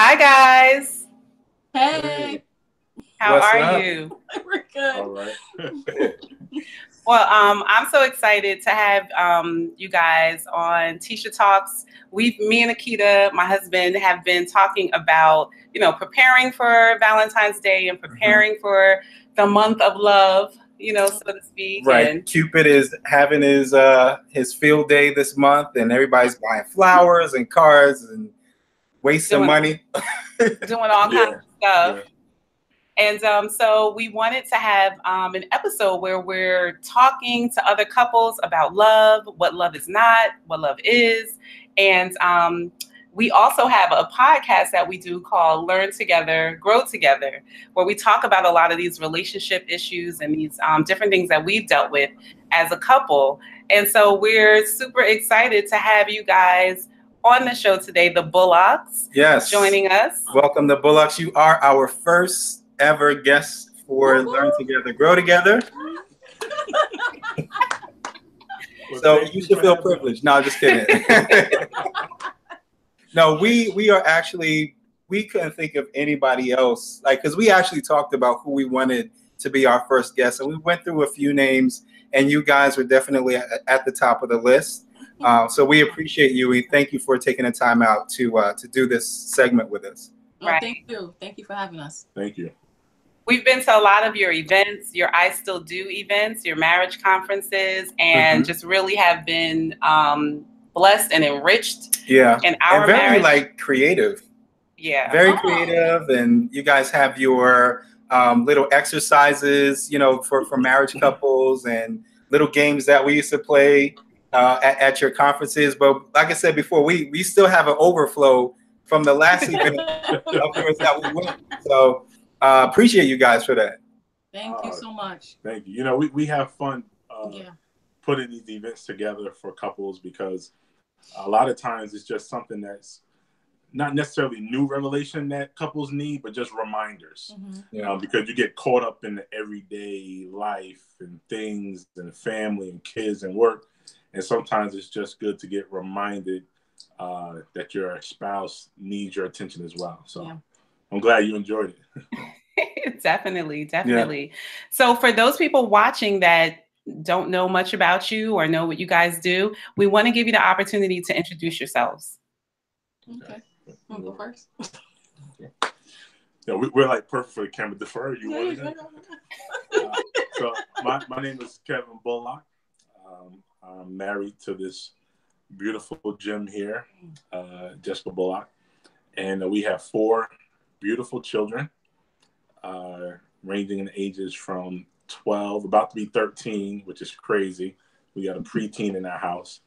Hi, guys. Hey. How What's are up? you? We're good. All right. Well, I'm so excited to have you guys on Tisha Talks. Me and Akita, my husband, have been talking about, preparing for Valentine's Day and preparing for the month of love, so to speak. Right. And Cupid is having his field day this month, and everybody's buying flowers and cards and wasting Doing- money. doing all kinds of stuff. Yeah. And so we wanted to have an episode where we're talking to other couples about love, what love is not, what love is. And we also have a podcast that we do called Learn Together, Grow Together, where we talk about a lot of these relationship issues and these different things that we've dealt with as a couple. And so we're super excited to have you guys on the show today, the Bullocks, Yes. joining us. Welcome to Bullocks. You are our first ever guest for Learn Together, Grow Together. So you should feel privileged. No, just kidding. No, we are actually, we couldn't think of anybody else, because we actually talked about who we wanted to be our first guest, and we went through a few names, and you guys were definitely at the top of the list. So we appreciate you. We thank you for taking the time out to do this segment with us. Well, thank you. Thank you for having us. Thank you. We've been to a lot of your events, your I Still Do events, your marriage conferences, and just really have been blessed and enriched. Yeah, in our and very marriage. creative. Yeah, Very creative, and you guys have your little exercises, for marriage couples, and little games that we used to play at your conferences. But like I said before, we still have an overflow from the last event of course that we went. So appreciate you guys for that. Thank you so much. Thank you. We have fun putting these events together for couples, because a lot of times it's just something that's not necessarily new revelation that couples need, but just reminders. Because you get caught up in the everyday life and things and family and kids and work. And sometimes it's just good to get reminded that your spouse needs your attention as well. So I'm glad you enjoyed it. Definitely. Yeah. So for those people watching that don't know much about you or know what you guys do, we want to give you the opportunity to introduce yourselves. Okay. Want to go first? Yeah, we're like perfect for the camera. Defer. You want to? So my name is Kevin Bullock. I'm married to this beautiful Jim here, Jessica Bullock, and we have 4 beautiful children, ranging in ages from 12, about to be 13, which is crazy. We got a preteen in our house,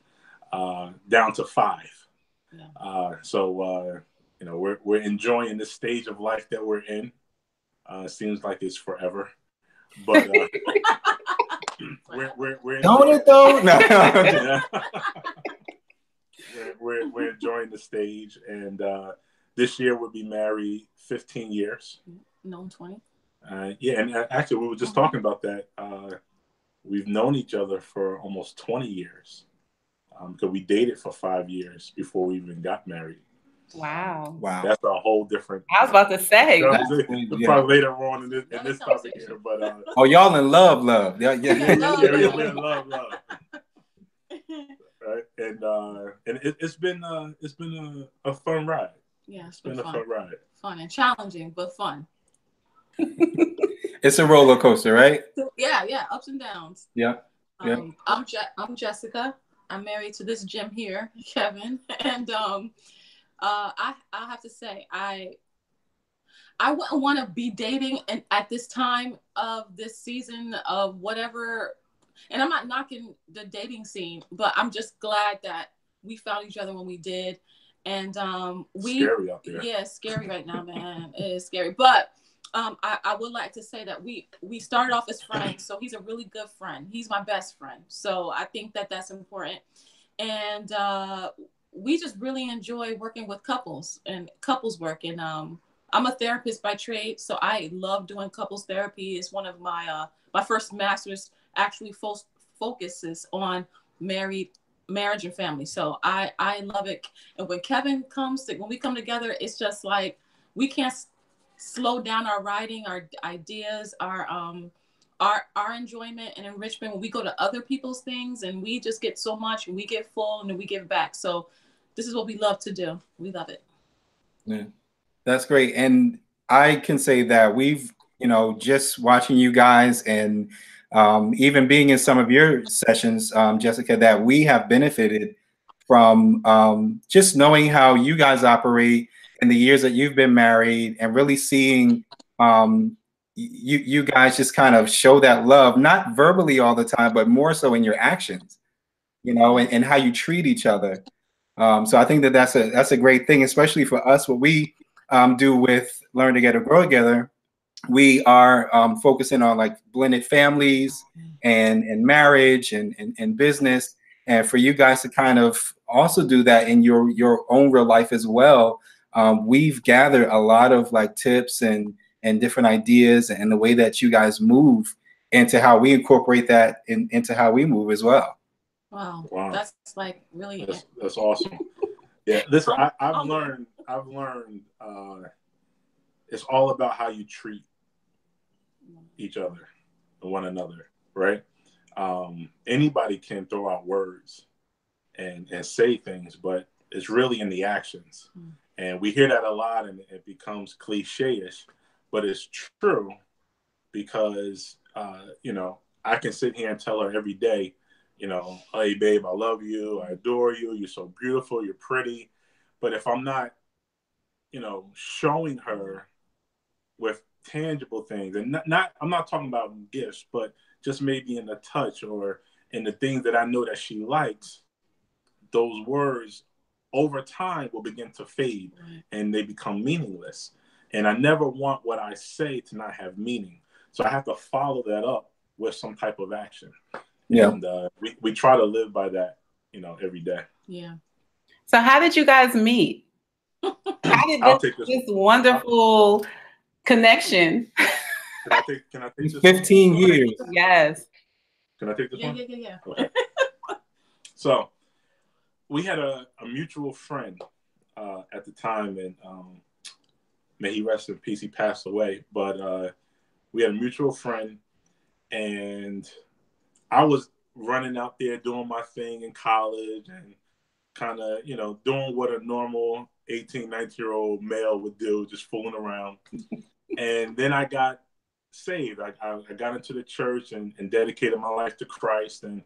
down to 5. So we're enjoying this stage of life that we're in. It seems like it's forever, but we're don't it though? No. We're enjoying the stage, and this year we'll be married 15 years. No, 20. Yeah, and actually we were just talking about that. We've known each other for almost 20 years, because we dated for 5 years before we even got married. Wow. That's a whole different. I was about to say. Probably later on in this topic here, but y'all in love. Yeah. We're in love. Right, and it's been a fun ride. Yeah, it's been a fun ride. Fun and challenging, but fun. It's a roller coaster, right? Yeah, ups and downs. Yeah. I'm Jessica. I'm married to this Jim here, Kevin, and I have to say I wouldn't want to be dating at this time of this season of whatever. And I'm not knocking the dating scene, but I'm just glad that we found each other when we did. And scary out there. Yeah, scary right now, man. It is scary. But I would like to say that we started off as friends, so he's a really good friend. He's my best friend. So I think that that's important. And we just really enjoy working with couples and couples work. And I'm a therapist by trade, so I love doing couples therapy. It's one of my my first master's actually focuses on marriage and family. So I love it. And when Kevin when we come together, it's just like we can't slow down our writing, our ideas, our enjoyment and enrichment when we go to other people's things, and we just get so much and we get full and then we give back. So this is what we love to do. We love it. Yeah, that's great. And I can say that we've, just watching you guys and even being in some of your sessions, Jessica, that we have benefited from just knowing how you guys operate in the years that you've been married, and really seeing you guys just kind of show that love, not verbally all the time, but more so in your actions, and how you treat each other. So I think that that's a great thing, especially for us. What we do with Learn Together, Grow Together, we are focusing on like blended families and marriage and business. And for you guys to kind of also do that in your own real life as well, we've gathered a lot of like tips and different ideas and the way that you guys move into how we incorporate that into how we move as well. Wow. That's like really that's awesome. Yeah, listen, I've learned it's all about how you treat each other and one another, right? Anybody can throw out words and say things, but it's really in the actions. And we hear that a lot, and it becomes cliche-ish, but it's true, because I can sit here and tell her every day, hey babe, I love you, I adore you, you're so beautiful, you're pretty. But if I'm not, showing her with tangible things, and I'm not talking about gifts, but just maybe in the touch or in the things that I know that she likes, those words over time will begin to fade and they become meaningless. And I never want what I say to not have meaning. So I have to follow that up with some type of action. Yeah. And we try to live by that, every day. Yeah. So how did you guys meet? How did this wonderful connection? Can I take this 15 one? Years. Yes. Can I take this one? Yeah. Okay. So we had a mutual friend at the time, and may he rest in peace, he passed away. But we had a mutual friend, and I was running out there doing my thing in college and kind of, doing what a normal 18, 19-year-old male would do, just fooling around. And then I got saved. I got into the church and dedicated my life to Christ. And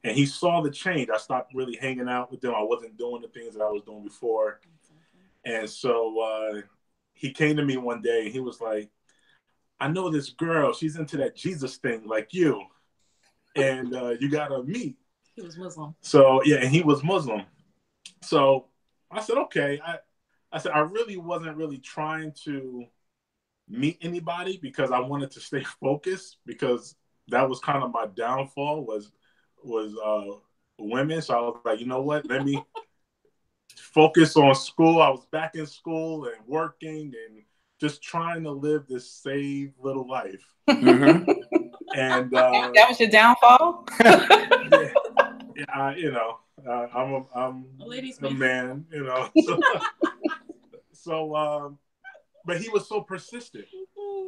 he saw the change. I stopped really hanging out with them. I wasn't doing the things that I was doing before. And so he came to me one day and he was like, I know this girl. She's into that Jesus thing like you. And you got to meet. He was Muslim. So, yeah, and he was Muslim. So I said, okay. I said, I really wasn't really trying to meet anybody because I wanted to stay focused, because that was kind of my downfall was women. So I was like, you know what? Let me focus on school. I was back in school and working and just trying to live this saved little life. Mm-hmm. And that was your downfall. I'm a man, So, but he was so persistent.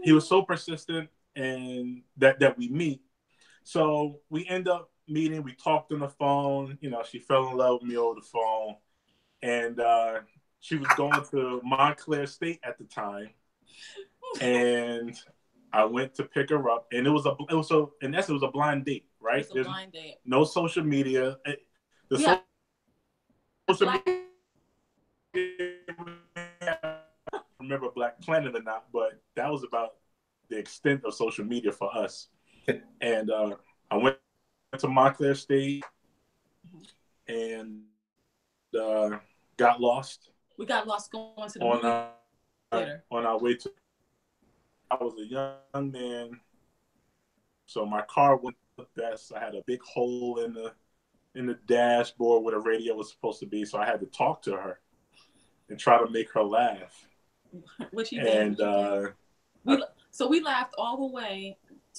He was so persistent, and that we meet. So we end up meeting. We talked on the phone. She fell in love with me over the phone, and she was going to Montclair State at the time, and I went to pick her up, and it was a blind date, right? It was a blind date. No social media. Social media. Remember Black Planet or not, but that was about the extent of social media for us. And I went to Montclair State and got lost. We got lost going to the movie theater. On our way to. I was a young man, so my car wasn't the best. I had a big hole in the dashboard where the radio was supposed to be, so I had to talk to her and try to make her laugh. Which he did. So we laughed all the way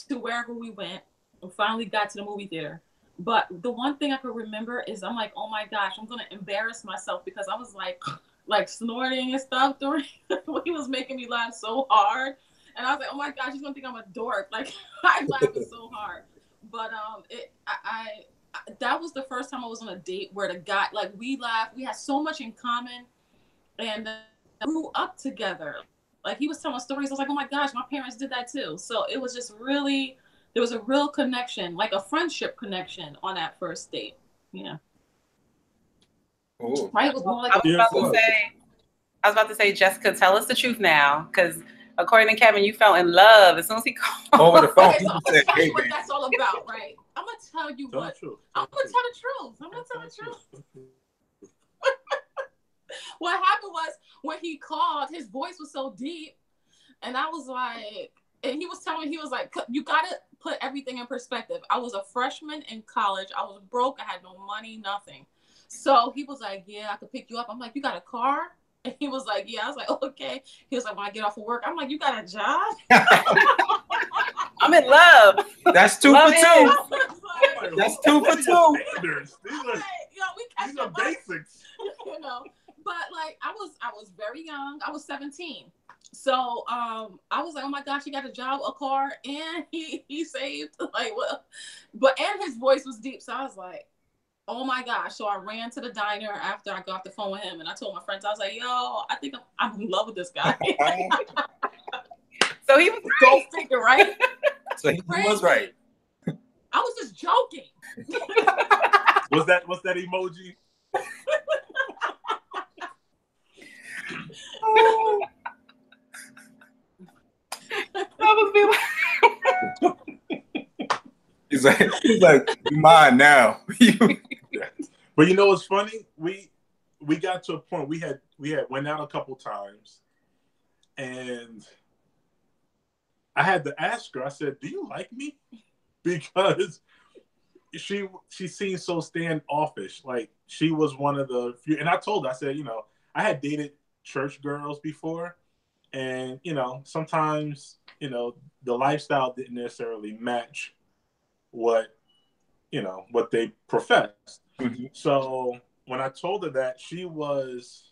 to wherever we went and finally got to the movie theater. But the one thing I could remember is I'm like, oh my gosh, I'm going to embarrass myself, because I was like, like snorting and stuff during when he was making me laugh so hard. And I was like, oh my gosh, he's gonna think I'm a dork. Like I laughed so hard. But that was the first time I was on a date where the guy, like, we laughed. We had so much in common, and grew up together. Like, he was telling stories. I was like, oh my gosh, my parents did that too. So it was just really, there was a real connection, like a friendship connection on that first date. Yeah. Ooh. Right? It was more like I was about to say, Jessica, tell us the truth now, because according to Kevin, you fell in love as soon as he called. Over the phone. Okay, so I'm gonna tell you what that's all about, right? I'm gonna tell you what. I'm gonna tell the truth. I'm gonna tell the truth. What happened was when he called, his voice was so deep, and I was like, and he was telling me, he was like, you gotta put everything in perspective. I was a freshman in college. I was broke. I had no money, nothing. So he was like, yeah, I could pick you up. I'm like, you got a car? And he was like, yeah. I was like, oh, okay. He was like, when I get off of work, I'm like, you got a job? I'm in love. That's 2 for 2. That's 2 for 2. These are basics. You know, but like I was very young. I was 17. So I was like, oh my gosh, he got a job, a car, and he saved, like, well, but and his voice was deep. So I was like, oh my gosh. So I ran to the diner after I got off the phone with him, and I told my friends, I was like, yo, I think I'm in love with this guy. So he was Go figure, right? So he was right. I was just joking. What's that emoji? He's like, you mine now. But you know what's funny? We got to a point, we had went out a couple times, and I had to ask her, I said, do you like me? Because she seemed so standoffish. Like, she was one of the few, and I told her, I said, you know, I had dated church girls before, and, you know, sometimes, you know, the lifestyle didn't necessarily match what they professed. Mm-hmm. So when I told her that, she was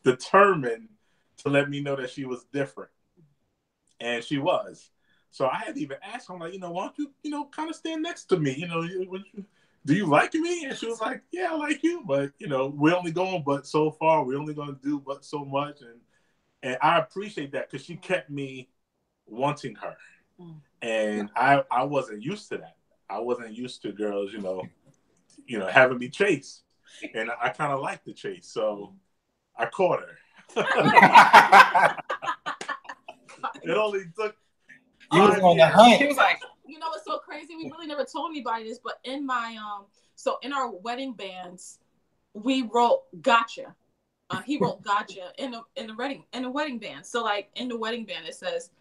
determined to let me know that she was different. And she was. So I had to even ask her, I'm like, you know, why don't you, you know, kind of stand next to me? You know, do you like me? And she was like, yeah, I like you. But, you know, we're only going but so far. We're only going to do but so much. And I appreciate that because she kept me wanting her. And I wasn't used to that. I wasn't used to girls, you know, having me chase. And I kind of like the chase. So I caught her. It only took. He was on the hunt. He was like, you know, it's so crazy. We really never told anybody this, but in my so in our wedding bands, we wrote "Gotcha." He wrote "Gotcha" in the wedding band. So like in the wedding band, it says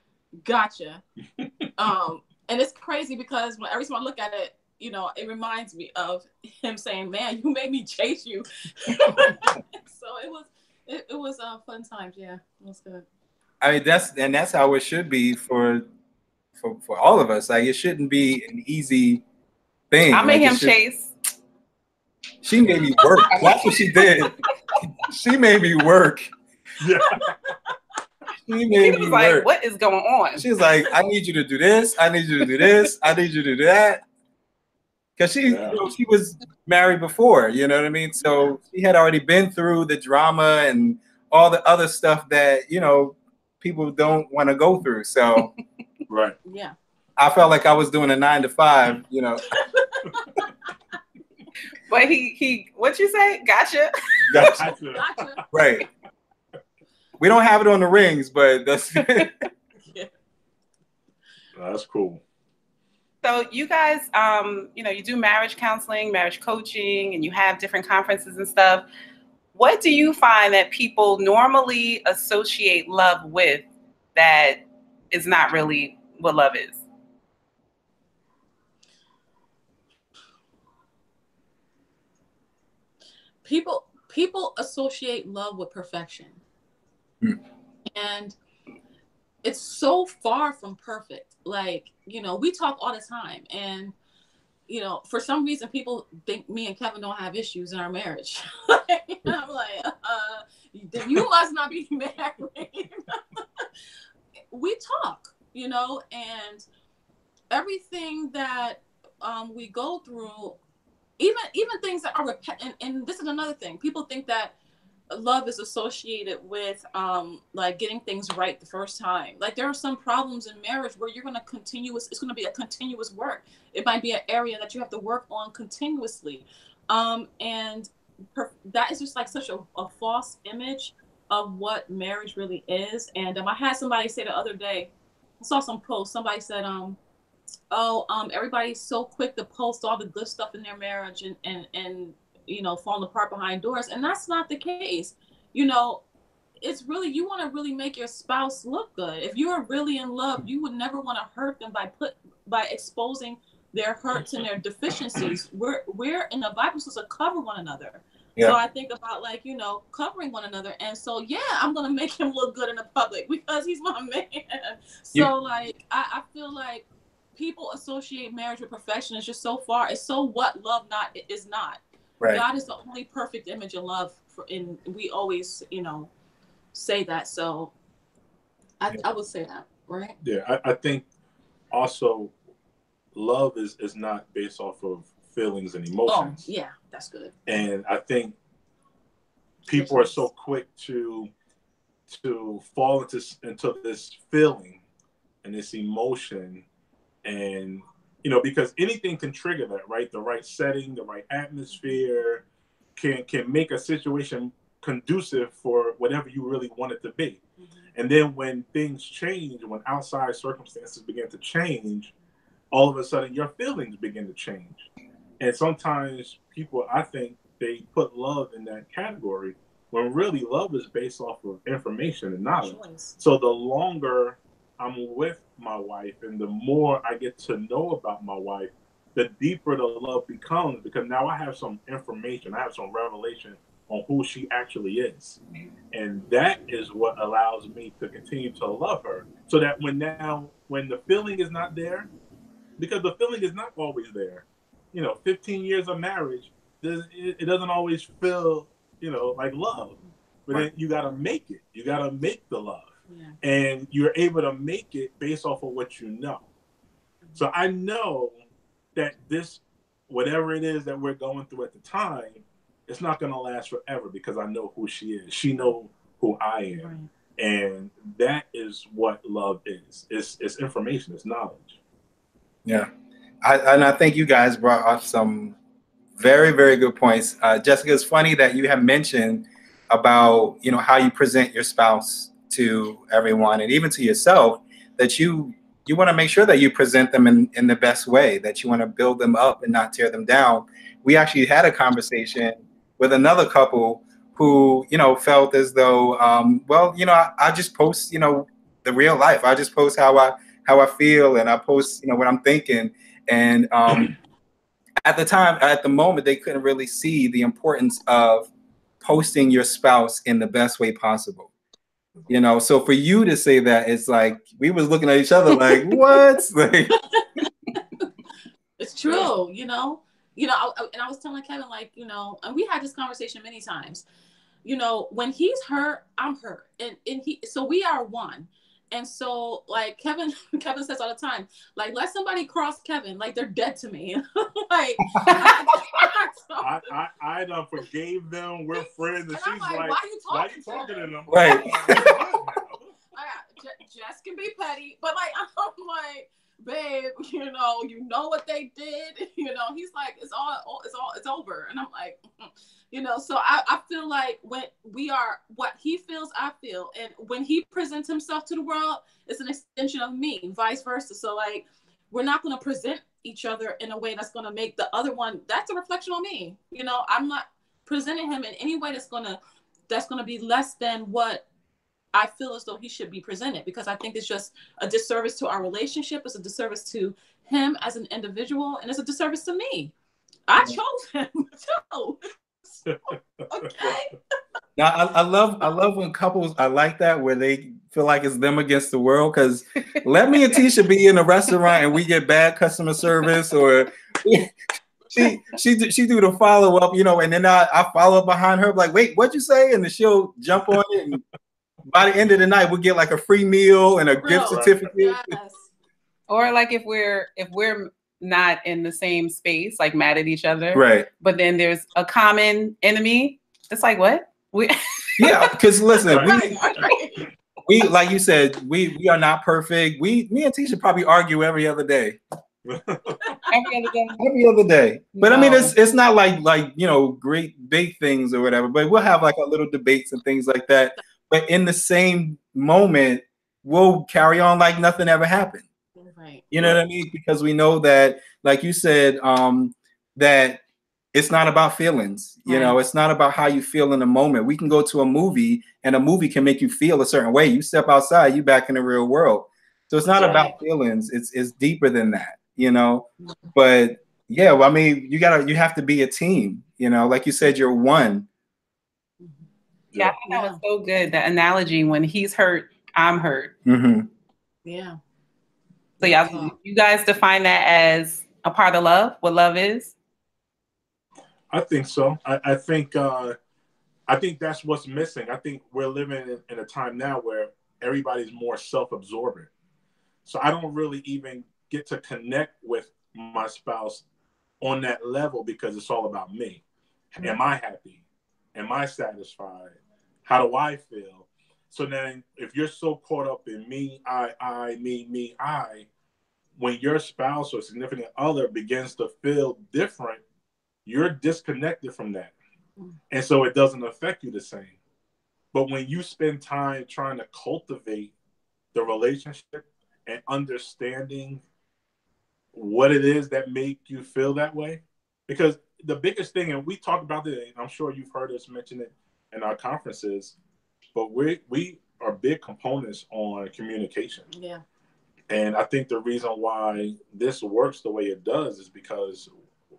"Gotcha." And it's crazy because every time I look at it, you know, it reminds me of him saying, "Man, you made me chase you." So it was fun times. Yeah, it was good. I mean, that's how it should be for all of us. Like, it shouldn't be an easy thing. I made him chase. She made me work. That's what she did. She made me work. Yeah. She made me like, work. what is going on? She was like, I need you to do this. I need you to do this. I need you to do that. Because she was married before, you know what I mean? So she had already been through the drama and all the other stuff that, you know, people don't want to go through. So right. Yeah. I felt like I was doing a 9 to 5, you know. But he what'd you say? Gotcha. Gotcha. Right. We don't have it on the rings, but that's That's cool. So you guys, you know, you do marriage counseling, marriage coaching, and you have different conferences and stuff. What do you find that people normally associate love with that is not really what love is? People associate love with perfection. And it's so far from perfect. Like, you know, we talk all the time, and you know, for some reason, people think me and Kevin don't have issues in our marriage. I'm like, you must not be married. We talk, you know, and everything that we go through, even things that are and this is another thing. People think that love is associated with like getting things right the first time. Like there are some problems in marriage where you're going to it's going to be a continuous work. It might be an area that you have to work on continuously. And that is just like such a false image of what marriage really is. And I had somebody say the other day, I saw some post, somebody said, everybody's so quick to post all the good stuff in their marriage and you know, falling apart behind doors. And that's not the case. You know, it's really, you want to really make your spouse look good. If you are really in love, you would never want to hurt them by exposing their hurts and their deficiencies. We're in the Bible supposed to cover one another. Yeah. So I think about, like, you know, covering one another. And so, yeah, I'm going to make him look good in the public because he's my man. So like, I feel like people associate marriage with perfection. It's just so far. It's so what love is not. Right. God is the only perfect image of love, and we always, you know, say that. So I would say that, right? Yeah, I think also love is not based off of feelings and emotions. Oh, yeah, that's good. And I think people are so quick to fall into this feeling and this emotion, and you know, because anything can trigger that, right? The right setting, the right atmosphere can make a situation conducive for whatever you really want it to be. Mm-hmm. And then when things change, when outside circumstances begin to change, all of a sudden your feelings begin to change. And sometimes people, I think, they put love in that category when really love is based off of information and knowledge. So the longer I'm with my wife and the more I get to know about my wife, the deeper the love becomes, because now I have some information, I have some revelation on who she actually is. And that is what allows me to continue to love her. So that when the feeling is not there, because the feeling is not always there, you know, 15 years of marriage, it doesn't always feel, you know, like love. But then you got to make it. You got to make the love. Yeah. And you're able to make it based off of what you know. So I know that this, whatever it is that we're going through at the time, it's not going to last forever because I know who she is. She knows who I am. Right. And that is what love is. It's information. It's knowledge. Yeah. I think you guys brought up some very, very good points. Jessica, it's funny that you have mentioned about, you know, how you present your spouse to everyone and even to yourself, that you want to make sure that you present them in the best way, that you want to build them up and not tear them down. We actually had a conversation with another couple who, you know, felt as though, well, you know, I just post, you know, the real life. I just post how I feel, and I post, you know, what I'm thinking. And at the moment, they couldn't really see the importance of posting your spouse in the best way possible. You know, so for you to say that, it's like we was looking at each other like, what? Like, it's true, you know. And I was telling Kevin, like, you know, and we had this conversation many times. You know, when he's hurt, I'm hurt, and so we are one. And so, like, Kevin says all the time, like, let somebody cross Kevin, like they're dead to me. Like, I done forgave them. We're friends, and she's like, why you talking to them? Right. Jess can be petty, but like, I'm like, babe, you know what they did. You know, he's like, it's over, and I'm like, you know. So I feel like when we are what he feels, I feel, and when he presents himself to the world, it's an extension of me, vice versa. So like, we're not going to present each other in a way that's going to make the other one. That's a reflection on me. You know, I'm not presenting him in any way that's going to be less than what I feel as though he should be presented, because I think it's just a disservice to our relationship. It's a disservice to him as an individual, and it's a disservice to me. I chose him too. Okay. Now I love when couples are like that, where they feel like it's them against the world. Because let me and Tisha be in a restaurant and we get bad customer service, or she do the follow up, you know, and then I follow up behind her, like, wait, what'd you say? And then she'll jump on it, and by the end of the night, we'll get like a free meal and a gift certificate. Yes. Or like if we're not in the same space, like mad at each other, right? But then there's a common enemy. It's like, what? Yeah, because listen, we like you said, we are not perfect. Me and Tisha probably argue every other day. Every other day. But no. I mean, it's not like you know, great big things or whatever. But we'll have like a little debates and things like that. But in the same moment, we'll carry on like nothing ever happened. Right. You know what I mean? Because we know that, like you said, that it's not about feelings. You know, it's not about how you feel in the moment. We can go to a movie and a movie can make you feel a certain way. You step outside, you back in the real world. So it's not about feelings. It's deeper than that, you know. But yeah, well, I mean, you have to be a team, you know, like you said, you're one. Yeah, I think that was so good. The analogy, when he's hurt, I'm hurt. Mm-hmm. Yeah. So yeah, you guys define that as a part of love, what love is? I think so. I think that's what's missing. I think we're living in a time now where everybody's more self-absorbent. So I don't really even get to connect with my spouse on that level because it's all about me. Am I happy? Am I satisfied? How do I feel? So then if you're so caught up in me, I, me, I, when your spouse or significant other begins to feel different, you're disconnected from that. And so it doesn't affect you the same. But when you spend time trying to cultivate the relationship and understanding what it is that make you feel that way, because the biggest thing, and we talk about it, and I'm sure you've heard us mention it in our conferences, but we are big components on communication. Yeah. And I think the reason why this works the way it does is because,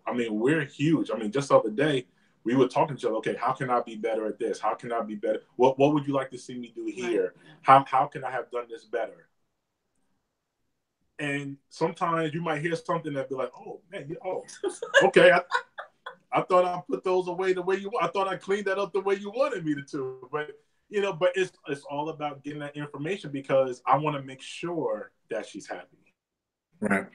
I mean, we're huge. I mean, just the other day, we were talking to each other, okay, how can I be better at this? How can I be better? What would you like to see me do here? Right. How can I have done this better? And sometimes you might hear something that be like, oh, man, okay, I thought I put those away the way you want. I thought I cleaned that up the way you wanted me to. But, you know, but it's all about getting that information because I want to make sure that she's happy. Right.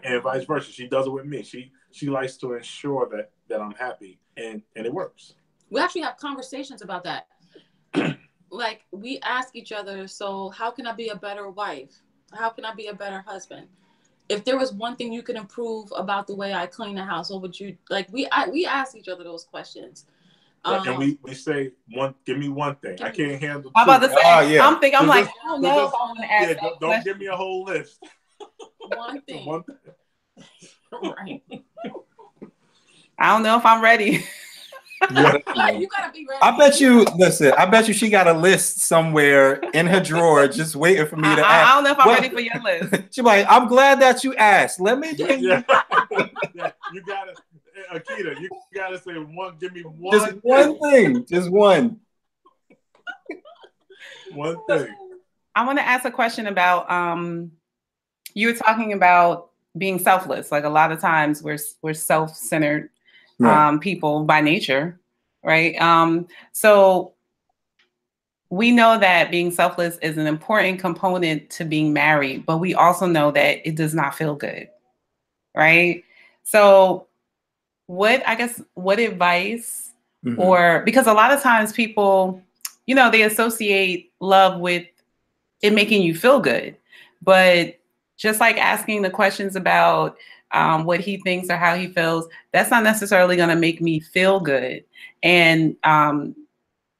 And vice versa. She does it with me. She likes to ensure that I'm happy, and it works. We actually have conversations about that. Like, we ask each other, so how can I be a better wife? How can I be a better husband? If there was one thing you could improve about the way I clean the house, what would you like? We ask each other those questions. And we say give me one thing. I can't handle. I'm about to say. I'm like, I don't know if I want to ask. Yeah, don't give me a whole list. One thing. Right. I don't know if I'm ready. You gotta be ready. I bet you she got a list somewhere in her drawer just waiting for me to ask. I don't know if I'm ready for your list. She's like, I'm glad that you asked. Let me yeah. You gotta, Akita, you gotta say give me one. Just one thing. Just one. One thing. I want to ask a question about you were talking about being selfless. Like, a lot of times we're self-centered people by nature, right? So we know that being selfless is an important component to being married, but we also know that it does not feel good, right? So what advice, or because a lot of times people, you know, they associate love with it making you feel good, but just like asking the questions about what he thinks or how he feels, that's not necessarily going to make me feel good. And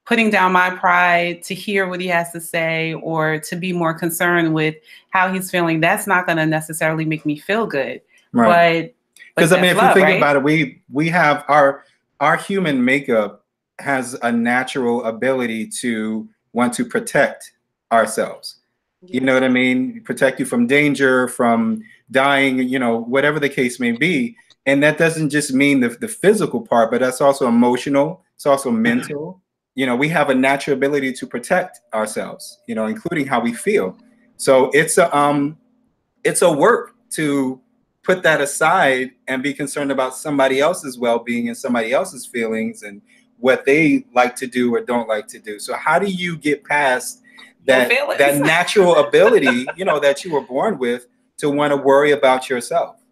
putting down my pride to hear what he has to say or to be more concerned with how he's feeling, that's not going to necessarily make me feel good. Right. But because I mean, if you think about it, we have our human makeup has a natural ability to want to protect ourselves. You know what I mean? Protect you from danger, from dying, you know, whatever the case may be. And that doesn't just mean the physical part, but that's also emotional. It's also mental. You know, we have a natural ability to protect ourselves, you know, including how we feel. So it's a work to put that aside and be concerned about somebody else's well-being and somebody else's feelings and what they like to do or don't like to do. So how do you get past that natural ability, you know, that you were born with to want to worry about yourself?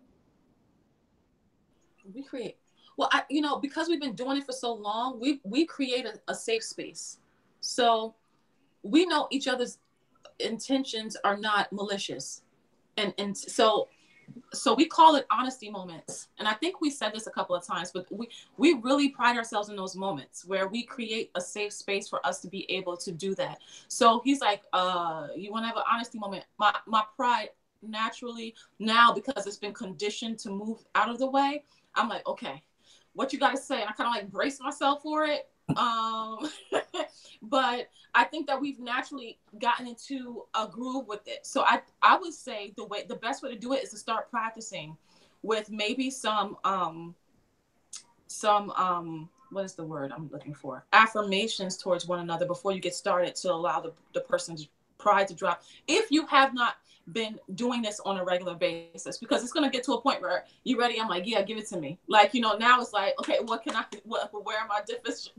We create, well, you know, because we've been doing it for so long, we create a safe space. So we know each other's intentions are not malicious. And so we call it honesty moments. And I think we said this a couple of times, but we really pride ourselves in those moments where we create a safe space for us to be able to do that. So he's like, you want to have an honesty moment? My pride naturally now, because it's been conditioned to move out of the way, I'm like, okay, what you got to say? And I kind of like brace myself for it. But I think that we've naturally gotten into a groove with it. So I would say the best way to do it is to start practicing with maybe some what is the word I'm looking for? Affirmations towards one another before you get started, to allow the person's pride to drop. If you have not been doing this on a regular basis, because it's going to get to a point where you ready, I'm like, yeah, give it to me. Like, you know, now it's like, okay, where am I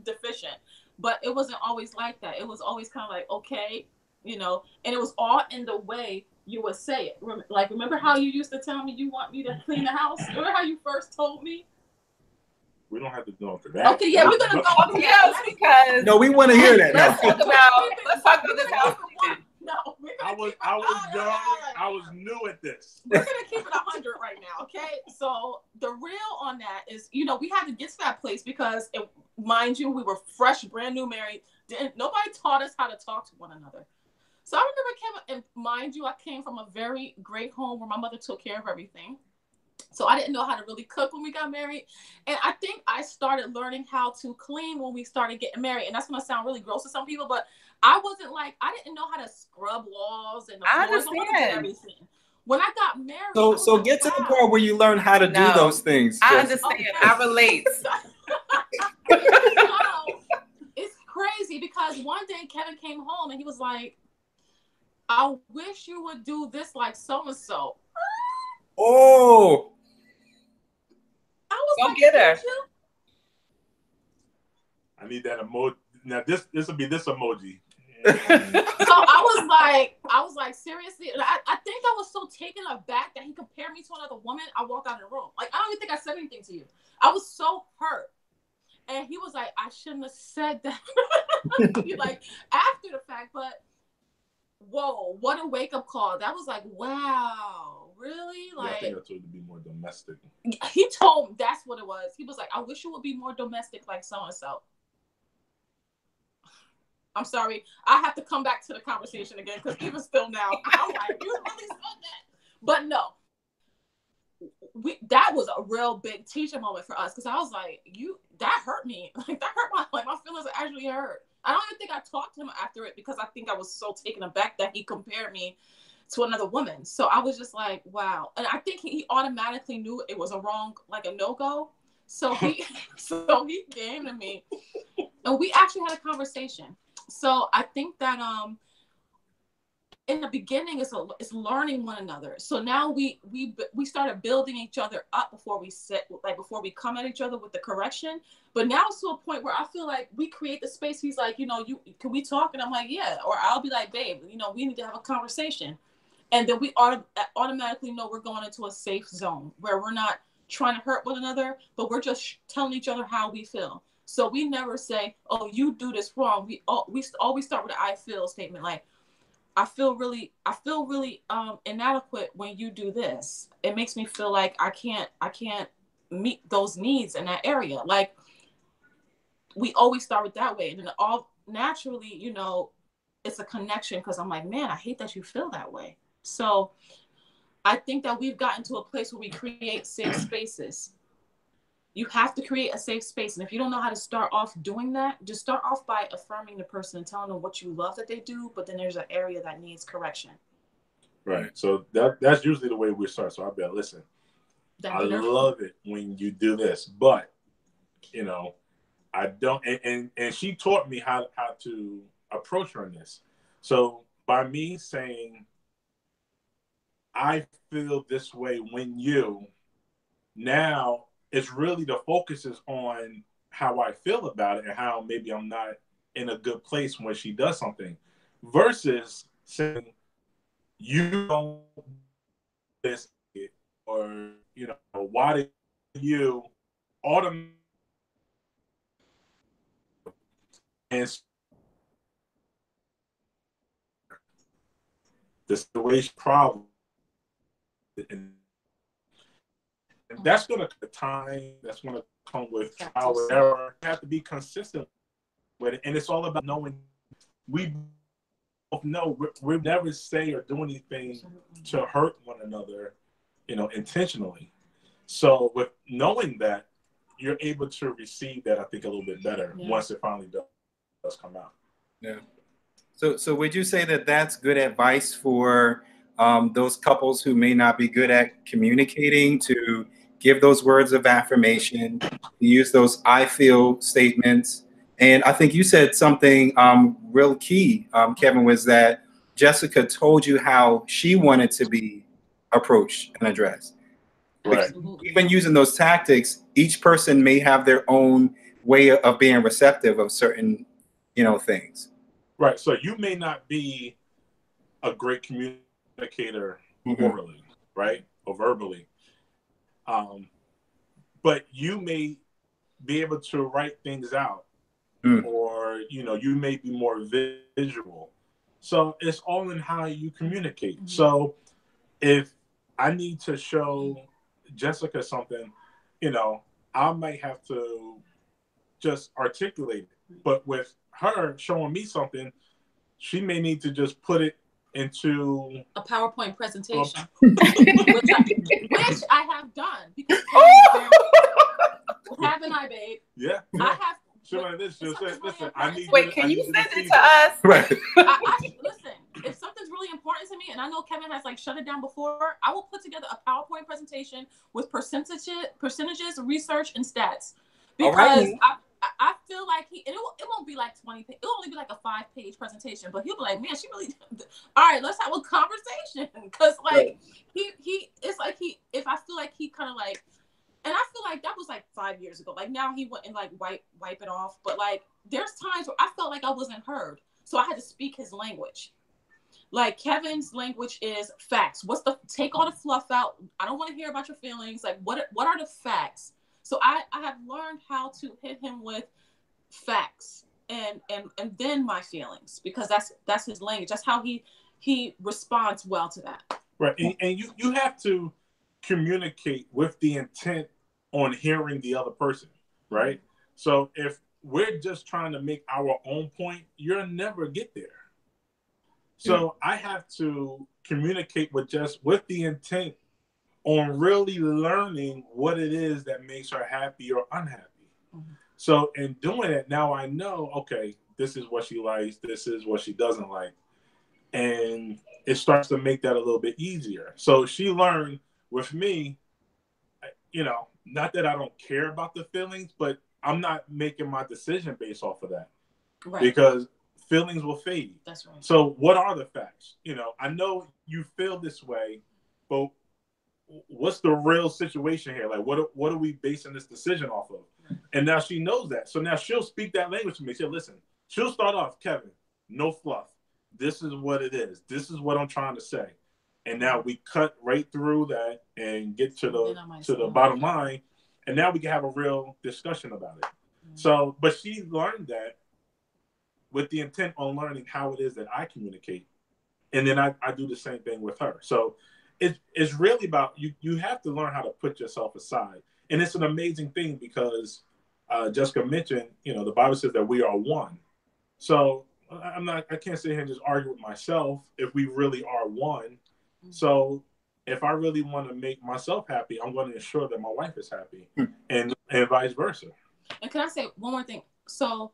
deficient? But it wasn't always like that. It was always kind of like, okay, you know, and it was all in the way you would say it. Like, remember how you used to tell me you want me to clean the house? Remember how you first told me? We don't have to go into that. Okay, yeah, we're gonna go into that because no, we want to hear that. Let's talk about this house. No, I was young. I was new at this. We're gonna keep it 100 right now, okay? So the real on that is, you know, we had to get to that place because, mind you, we were fresh, brand new married. Nobody taught us how to talk to one another. So I remember, and mind you, I came from a very great home where my mother took care of everything. So I didn't know how to really cook when we got married. And I think I started learning how to clean when we started getting married. And that's going to sound really gross to some people, but I didn't know how to scrub walls and the floors. I everything. When I got married. So get to the part where you learn how to do those things. I understand. Okay. I relate. It's crazy because one day Kevin came home and he was like, I wish you would do this like so-and-so. Oh. I was Go get her. I need that emoji. Now this will be this emoji. So I was like, seriously? I think I was so taken aback that he compared me to another woman. I walked out of the room. Like, I don't even think I said anything to you. I was so hurt. And he was like, I shouldn't have said that. Like, after the fact, but whoa, what a wake-up call. That was like, wow, really? Like, I think I told you to be more domestic. He told me that's what it was. He was like, I wish you would be more domestic like so-and-so. I'm sorry. I have to come back to the conversation again because even still now, I'm like, you really said that. But no, that was a real big teaching moment for us because I was like, that hurt me. Like, that hurt my feelings actually hurt. I don't even think I talked to him after it because I think I was so taken aback that he compared me to another woman. So I was just like, wow. And I think he automatically knew it was a no-go. So he came to me and we actually had a conversation. So I think that in the beginning it's learning one another. So now we started building each other up before we come at each other with the correction. But now it's to a point where I feel like we create the space. He's like, you know, can we talk? And I'm like, yeah. Or I'll be like, babe, you know, we need to have a conversation. And then we automatically know we're going into a safe zone where we're not trying to hurt one another, but we're just telling each other how we feel. So we never say, oh, you do this wrong. We always start with an I feel statement. Like, I feel really inadequate when you do this. It makes me feel like I can't meet those needs in that area. Like, we always start with that way. And then all naturally, you know, it's a connection because I'm like, man, I hate that you feel that way. So I think that we've gotten to a place where we create safe spaces. You have to create a safe space. And if you don't know how to start off doing that, just start off by affirming the person and telling them what you love that they do. But then there's an area that needs correction. Right. So that's usually the way we start. So I bet, listen, I love it when you do this, but, you know, I don't. And she taught me how to approach her in this. So by me saying, I feel this way when you, now it's really the focus is on how I feel about it and how maybe I'm not in a good place when she does something, versus saying, you don't do this, or, you know, why did you automatically, and the situation problem, and that's going to take time. That's going to come with trial and error. You have to be consistent with it, and it's all about knowing. We both know we never say or do anything to hurt one another, you know, intentionally. So with knowing that, you're able to receive that, I think, a little bit better once it finally does come out. Yeah. So would you say that that's good advice for those couples who may not be good at communicating, to give those words of affirmation, to use those I feel statements? And I think you said something real key, Kevin, was that Jessica told you how she wanted to be approached and addressed. Right. Even using those tactics, each person may have their own way of being receptive of certain, you know, things. Right. So you may not be a great communicator orally, right, or verbally, but you may be able to write things out, or, you know, you may be more visual. So it's all in how you communicate. So if I need to show Jessica something, you know, I might have to just articulate it. But with her showing me something, she may need to just put it into a PowerPoint presentation, which I have done, because haven't I, babe? Yeah. I have. She'll like this. She'll say, "Listen, I need." Wait, can you send it to us? Right. Listen, if something's really important to me, and I know Kevin has like shut it down before, I will put together a PowerPoint presentation with percentages, research, and stats, because I feel like it won't be like 20. It'll only be like a 5-page presentation, but he'll be like, man, she really. All right, let's have a conversation, because like he it's like if I feel like he kind of like. And I feel like that was like 5 years ago. Like now he went and like wipe it off. But like there's times where I felt like I wasn't heard. So I had to speak his language. Like Kevin's language is facts. Take all the fluff out. I don't want to hear about your feelings. Like what are the facts? So I have learned how to hit him with facts and then my feelings, because that's his language. That's how he responds well to that. Right. And you have to communicate with the intent on hearing the other person, right? So if we're just trying to make our own point, you'll never get there. So I have to communicate with the intent on really learning what it is that makes her happy or unhappy. So in doing it, now I know, okay, this is what she likes, this is what she doesn't like. And it starts to make that a little bit easier. So she learned with me, you know, not that I don't care about the feelings, but I'm not making my decision based off of that. Right. Because feelings will fade. That's right. So what are the facts? You know, I know you feel this way, but what's the real situation here? Like, what are we basing this decision off of? Right. And now she knows that. So now she'll speak that language to me. She'll listen. She'll start off, Kevin, no fluff. This is what it is. This is what I'm trying to say. And now we cut right through that and get to the bottom line. And now we can have a real discussion about it. Mm-hmm. So, but she learned that with the intent on learning how it is that I communicate. And then I do the same thing with her. So it's really about, you have to learn how to put yourself aside. And it's an amazing thing because Jessica mentioned, you know, the Bible says that we are one. So I can't sit here and just argue with myself if we really are one. So if I really want to make myself happy, I'm going to ensure that my wife is happy, and vice versa. And can I say one more thing? So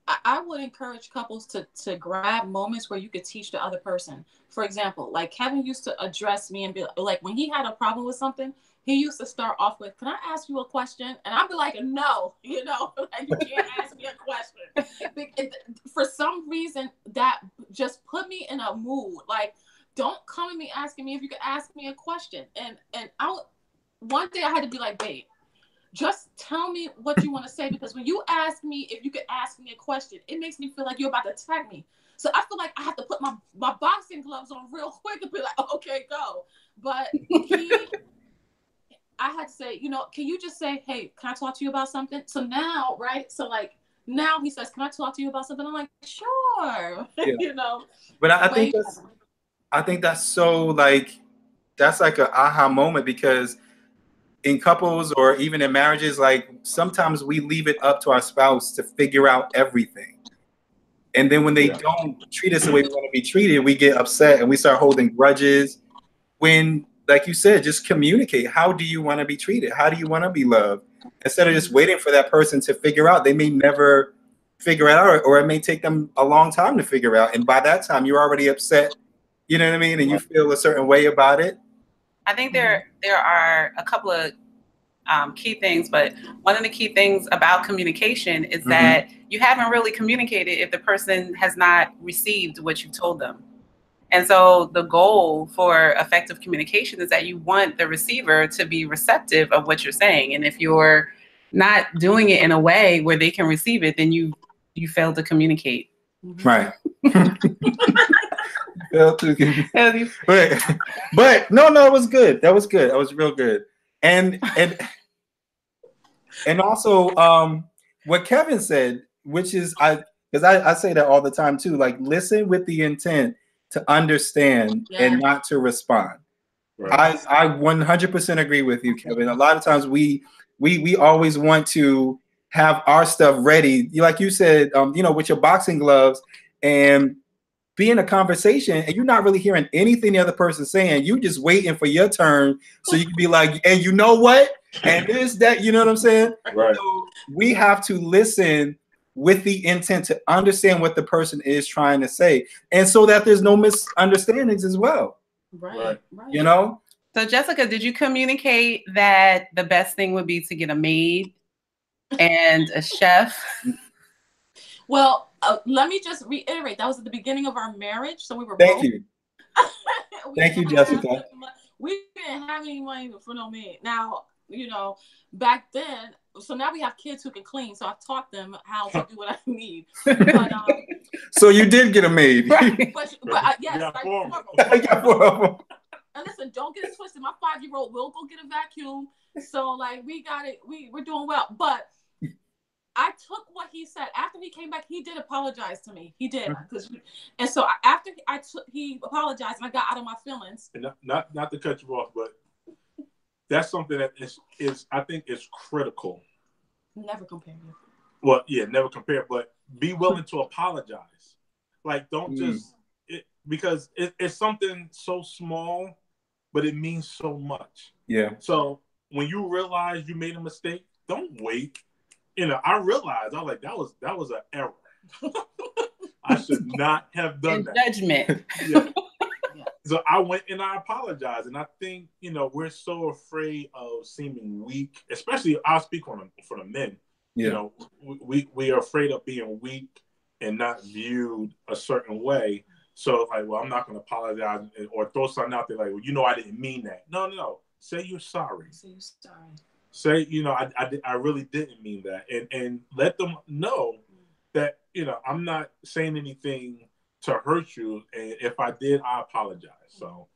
I would encourage couples to grab moments where you could teach the other person. For example, like Kevin used to address me and be like, when he had a problem with something, he used to start off with, "Can I ask you a question?" And I'd be like, "No, you know, like, you can't ask me a question." For some reason, that just put me in a mood. Like, don't come at me asking me if you could ask me a question. And one day I had to be like, babe, just tell me what you want to say, because when you ask me if you could ask me a question, it makes me feel like you're about to attack me. So I feel like I have to put my boxing gloves on real quick and be like, okay, go. But I had to say, can you just say, hey, can I talk to you about something? So now, right? So like now he says, can I talk to you about something? I'm like, sure. Yeah. But I think that's so like, that's like an aha moment, because in couples or even in marriages, like sometimes we leave it up to our spouse to figure out everything. And then when they don't treat us the way we want to be treated, we get upset and we start holding grudges. When, like you said, just communicate. How do you want to be treated? How do you want to be loved? Instead of just waiting for that person to figure out, they may never figure it out, or it may take them a long time to figure out. And by that time, you're already upset. You know what I mean? And you feel a certain way about it. I think there are a couple of key things, but one of the key things about communication is that you haven't really communicated if the person has not received what you told them. And so the goal for effective communication is that you want the receiver to be receptive of what you're saying. And if you're not doing it in a way where they can receive it, then you fail to communicate. Right. Fail to communicate. But no, it was good. That was good. That was real good. And also what Kevin said, which is because I say that all the time too, like listen with the intent to understand and not to respond. Right. I 100% agree with you, Kevin. A lot of times we always want to have our stuff ready, like you said, with your boxing gloves, and be in a conversation and you're not really hearing anything the other person's saying. You just waiting for your turn so you can be like, and you know what? And this, that, you know what I'm saying? Right. So we have to listen with the intent to understand what the person is trying to say, and so that there's no misunderstandings as well. Right. So Jessica, did you communicate that the best thing would be to get a maid and a chef? Well, let me just reiterate, that was at the beginning of our marriage, so we were Thank you. Thank you, Jessica. We didn't have any money for no maid. Now, back then, so now we have kids who can clean, so I've taught them how to do what I need. But, so you did get a maid. Right. But yes, I got 4 of them. And listen, don't get it twisted. My 5-year-old will go get a vacuum. So like we got it. We're doing well. But I took what he said. After he came back, he did apologize to me. He did. And so after he apologized and I got out of my feelings. And not to cut you off, but that's something that is I think is critical. Never compare. Well, yeah, never compare, but be willing to apologize. Like, don't just because it's something so small, but it means so much. Yeah. So when you realize you made a mistake, don't wait. I realized, I was like, that was an error. I should not have done that. Judgment. Yeah. So I went and I apologized. And I think, we're so afraid of seeming weak, especially I'll speak for the men. Yeah. We are afraid of being weak and not viewed a certain way. So like, well, I'm not going to apologize or throw something out there like, well, I didn't mean that. No. Say you're sorry. Say, I really didn't mean that. And let them know that, I'm not saying anything to hurt you. And if I did, I apologize. So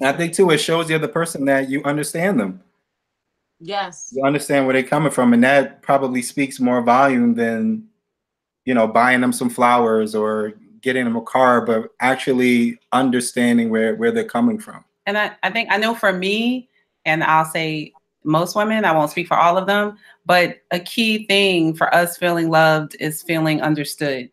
I think too, it shows the other person that you understand them. Yes. You understand where they're coming from. And that probably speaks more volume than, buying them some flowers or getting them a car, but actually understanding where they're coming from. And I think I know for me, and I'll say most women, I won't speak for all of them, but a key thing for us feeling loved is feeling understood.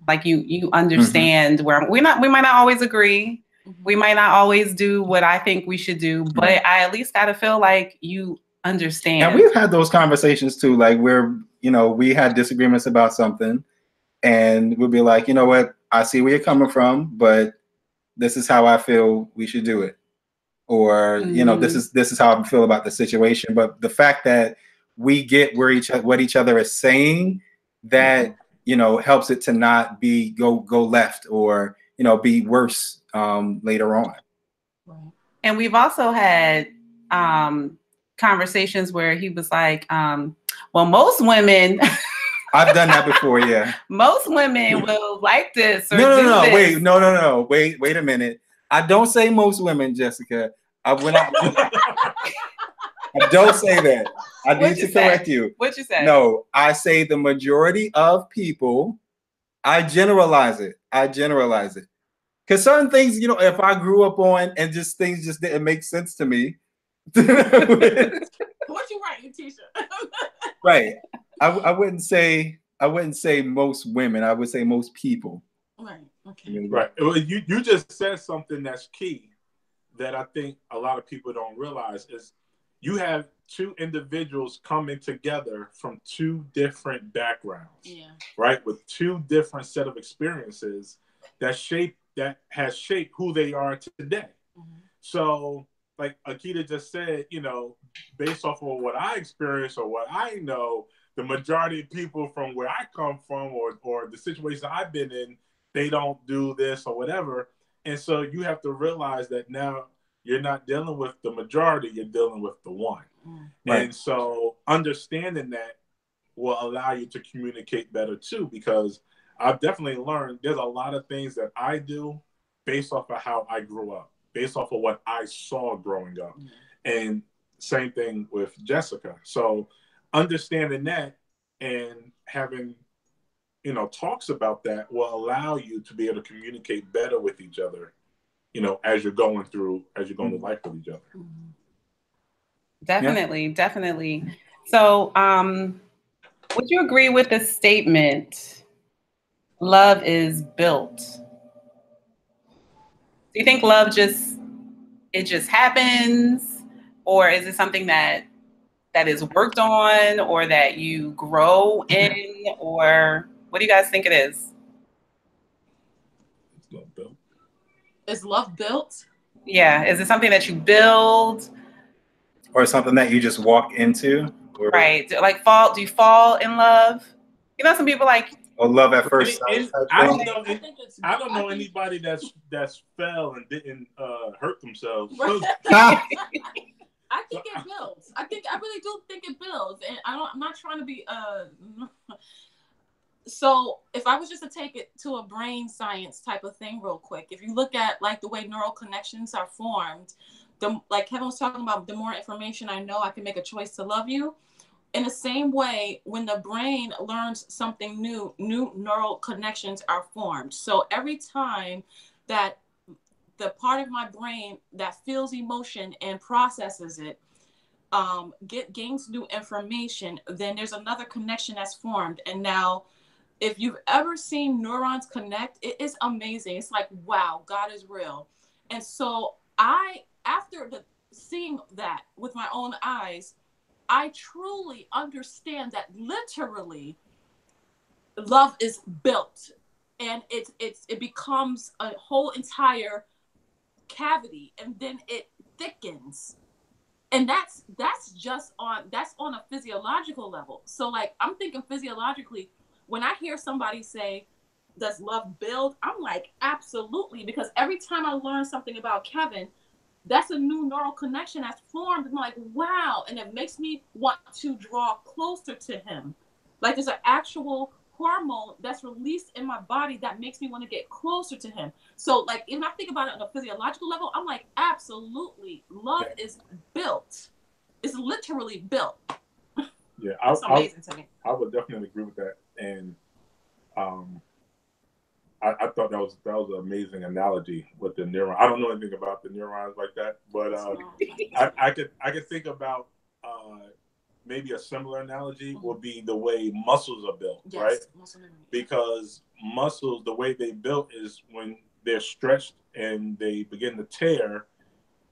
Like you understand where we might not always agree. We might not always do what I think we should do, but I at least got to feel like you understand. And we've had those conversations too, like where, we had disagreements about something and we'll be like, you know what, I see where you're coming from, but this is how I feel we should do it. Or, this is how I feel about the situation. But the fact that we get what each other is saying, that, helps it to not be go left or, be worse later on. And we've also had conversations where he was like, well, most women I've done that before, yeah. Most women will like this or no, this. Wait a minute. I don't say most women, Jessica. I don't say that. I need to correct you. What you say? No, I say the majority of people. I generalize it. Because certain things, if I grew up on and just things just didn't make sense to me. What you writing, Tisha? Right. I wouldn't say most women. I would say most people. Right. Okay. Right. Well, you just said something that's key that I think a lot of people don't realize is you have two individuals coming together from two different backgrounds. Yeah. Right. With two different set of experiences that has shaped who they are today. Mm-hmm. So, like Akita just said, based off of what I experienced or what I know, the majority of people from where I come from or the situation I've been in, they don't do this or whatever. And so you have to realize that now you're not dealing with the majority, you're dealing with the one. Right. And so understanding that will allow you to communicate better too, because I've definitely learned there's a lot of things that I do based off of how I grew up, based off of what I saw growing up. And same thing with Jessica. So understanding that and having, talks about that will allow you to be able to communicate better with each other, as you're going through life with each other. Definitely. So, would you agree with the statement, love is built? Do you think love just happens, or is it something that is worked on, or that you grow in, or what do you guys think it is? It's love built. Is love built? Yeah. Is it something that you build? Or something that you just walk into? Right. Like do you fall in love? Some people like, or love at first sight. I don't know anybody that's fell and didn't hurt themselves. Right. I think it builds. I really do think it builds, and I'm not trying to be. So if I was just to take it to a brain science type of thing, real quick, if you look at like the way neural connections are formed, like Kevin was talking about, the more information I know, I can make a choice to love you. In the same way, when the brain learns something new neural connections are formed. So every time that the part of my brain that feels emotion and processes it gains new information, then there's another connection that's formed. And now, if you've ever seen neurons connect, it is amazing. It's like, wow, God is real. And so after seeing that with my own eyes, I truly understand that literally love is built, and it becomes a whole entire cavity, and then it thickens. And that's on a physiological level. So like, I'm thinking physiologically, when I hear somebody say, does love build? I'm like, absolutely. Because every time I learn something about Kevin, that's a new neural connection that's formed. I'm like, wow. And it makes me want to draw closer to him. Like there's an actual hormone that's released in my body that makes me want to get closer to him. So like, if I think about it on a physiological level, I'm like, absolutely. Love is built. It's literally built. Yeah, it's amazing to me. I would definitely agree with that. And I thought that was an amazing analogy with the neuron. I don't know anything about the neurons like that, but I could think about maybe a similar analogy would be the way muscles are built, yes, right? Because muscles, the way they built is when they're stretched and they begin to tear,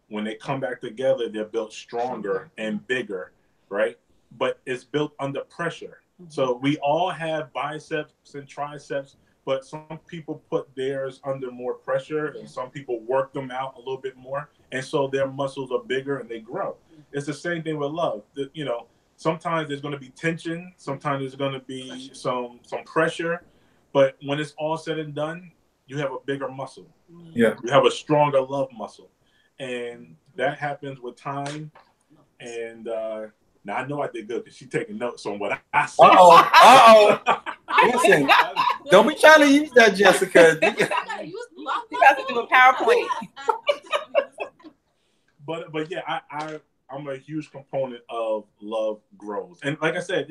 when they come back together, they're built stronger and bigger, right? But it's built under pressure. Mm-hmm. So we all have biceps and triceps, but some people put theirs under more pressure and some people work them out a little bit more. And so their muscles are bigger and they grow. It's the same thing with love. Sometimes there's going to be tension. Sometimes there's going to be some pressure. But when it's all said and done, you have a bigger muscle. Yeah. You have a stronger love muscle. And that happens with time. And now I know I did good because she's taking notes on what I said. Listen, don't be trying to use that, Jessica. You have to do a PowerPoint. But yeah, I'm a huge component of love grows. And like I said,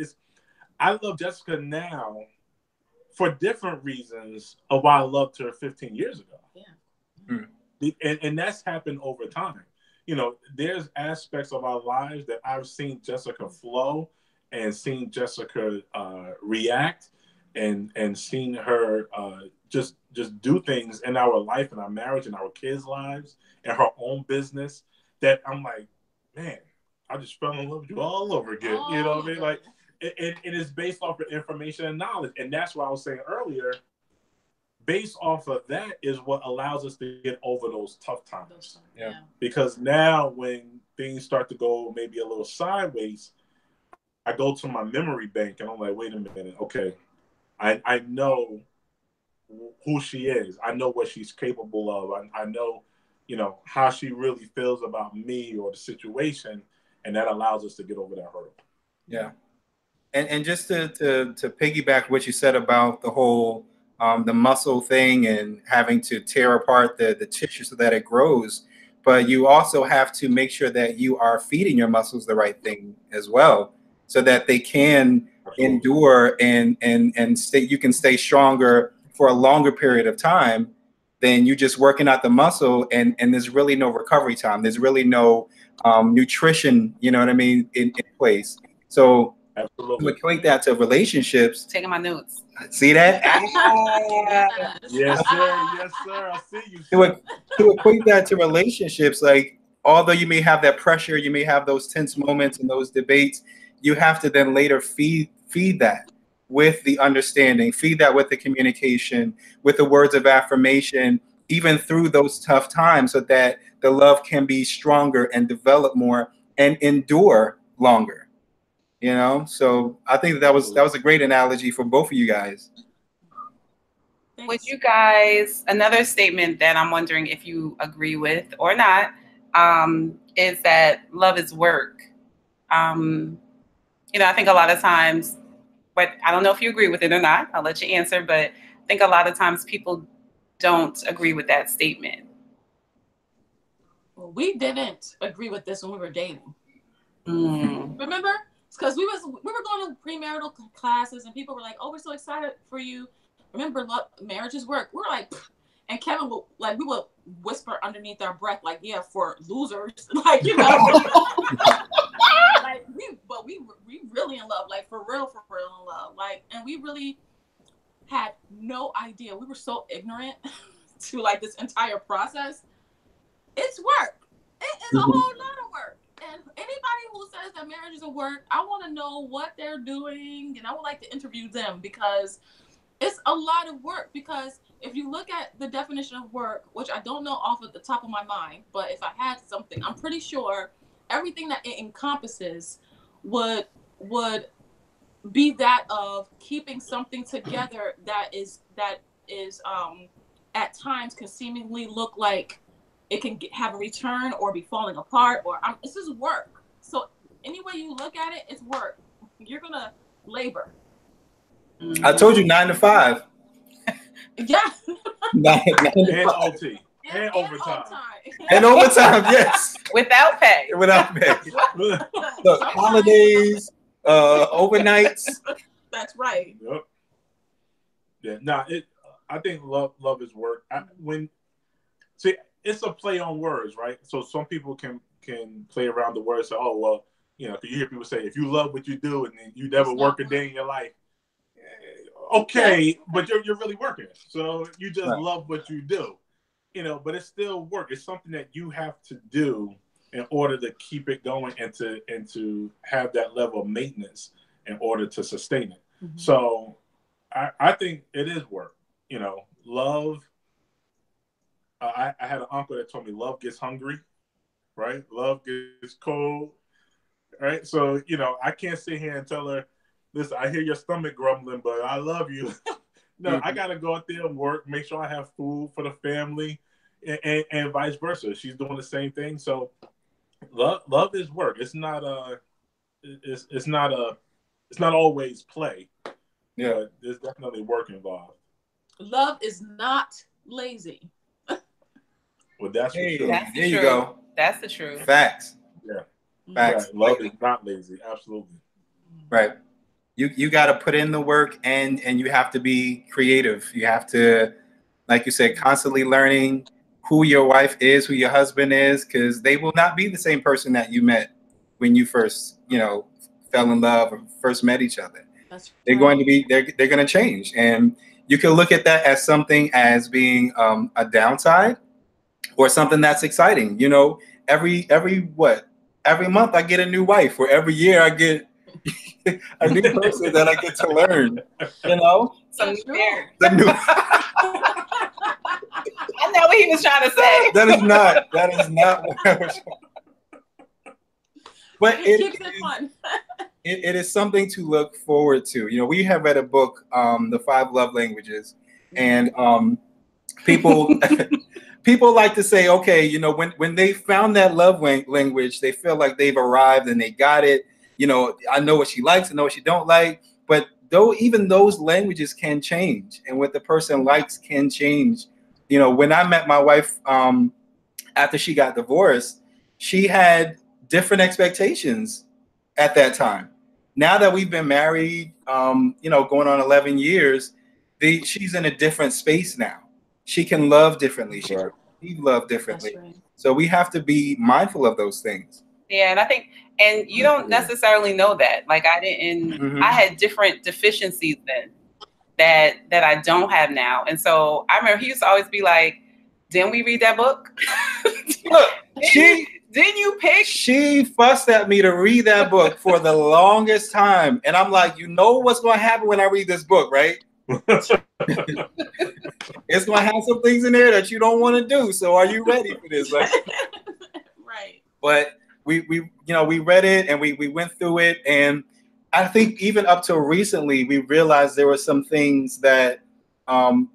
I love Jessica now for different reasons of why I loved her 15 years ago. Yeah. And that's happened over time. You know, there's aspects of our lives that I've seen Jessica flow and seen Jessica react and seen her just do things in our life, in our marriage, in our kids' lives, and her own business that I'm like, man, I just fell in love with you all over again. You know what I mean? Like, it is based off of information and knowledge. And that's what I was saying earlier. Based off of that is what allows us to get over those tough times. Yeah. Because now when things start to go maybe a little sideways, I go to my memory bank and I'm like, wait a minute. Okay. I know who she is. I know what she's capable of. I know, you know, how she really feels about me or the situation. And that allows us to get over that hurdle. Yeah. And just to piggyback what you said about the whole the muscle thing and having to tear apart the tissue so that it grows, but you also have to make sure that you are feeding your muscles the right thing as well, so that they can endure and stay. You can stay stronger for a longer period of time than you just working out the muscle, and there's really no recovery time. There's really no nutrition, you know what I mean, in place. So absolutely, to equate that to relationships. Taking my notes. See that? Yes, sir. Yes, sir. I see you. To equate that to relationships, like, although you may have that pressure, you may have those tense moments and those debates, you have to then later feed that with the understanding, feed that with the communication, with the words of affirmation, even through those tough times, so that the love can be stronger and develop more and endure longer. You know, so I think that was a great analogy for both of you guys. Would you guys, another statement that I'm wondering if you agree with or not, is that love is work. You know, I think a lot of times, but I don't know if you agree with it or not. I'll let you answer, but I think a lot of times people don't agree with that statement. Well, we didn't agree with this when we were dating. Remember? Because we were going to premarital classes and people were like, "Oh, we're so excited for you. Remember, marriage is work." We're like, and Kevin will, like, we would whisper underneath our breath, like, "Yeah, for losers," like, you know. Like we really in love, like for real in love, like, and we really had no idea. We were so ignorant to like this entire process. It's work. It is a whole lot of work. And anybody who says that marriage is a work, I want to know what they're doing, and I would like to interview them, because it's a lot of work. Because if you look at the definition of work, which I don't know off of the top of my mind, but if I had something, I'm pretty sure everything that it encompasses would be that of keeping something together that is at times can seemingly look like it can have a return or be falling apart, or it's just work. So any way you look at it, it's work. You're gonna labor. I told you 9 to 5. Yeah. 9 to 5. And OT. And overtime. And overtime, yes. Without pay. Without pay. Look, holidays, overnights. That's right. Yep. Yeah. Nah, I think love is work. It's a play on words, right? So some people can play around the words. Say, oh, well, you know, because you hear people say, if you love what you do and then you never work a day in your life, okay, but you're really working. So you just love what you do, you know, but it's still work. It's something that you have to do in order to keep it going and to have that level of maintenance in order to sustain it. Mm-hmm. So I think it is work, you know, love. I had an uncle that told me love gets hungry, right? Love gets cold, right? So, you know, I can't sit here and tell her, listen, I hear your stomach grumbling, but I love you. No, I gotta go out there and work, make sure I have food for the family, and vice versa. She's doing the same thing. So love is work. It's not always play. Yeah, but there's definitely work involved. Love is not lazy. Well, that's for sure. That's the there you truth. go. That's the truth. Facts. Yeah. Facts. Right. Love is not lazy. Absolutely. Right. You got to put in the work, and you have to be creative. You have to, like you said, constantly learning who your wife is, who your husband is, because they will not be the same person that you met when you first, fell in love or first met each other. That's They're right. going to be, they're going to change. And you can look at that as something as being a downside or something that's exciting. Every month I get a new wife, or every year I get a new person that I get to learn, Some That's true. The new, I know what he was trying to say. that is not what I was. But Keep it fun. it is something to look forward to. We have read a book, The 5 Love Languages, and people people like to say, okay, when they found that love language, they feel like they've arrived and they got it. I know what she likes, I know what she don't like, but even those languages can change, and what the person likes can change. When I met my wife, after she got divorced, she had different expectations at that time. Now that we've been married, going on 11 years, she's in a different space now. She can love differently. She can receive love differently. That's right. So we have to be mindful of those things. Yeah, and I think, and you don't necessarily know that. Like I didn't, I had different deficiencies then that I don't have now. And so I remember he used to always be like, didn't we read that book? Look, didn't you pick? She fussed at me to read that book for the longest time. And I'm like, what's going to happen when I read this book, right? It's going to have some things in there that you don't want to do. So are you ready for this? Right. But we read it and we went through it. And I think even up till recently, we realized there were some things that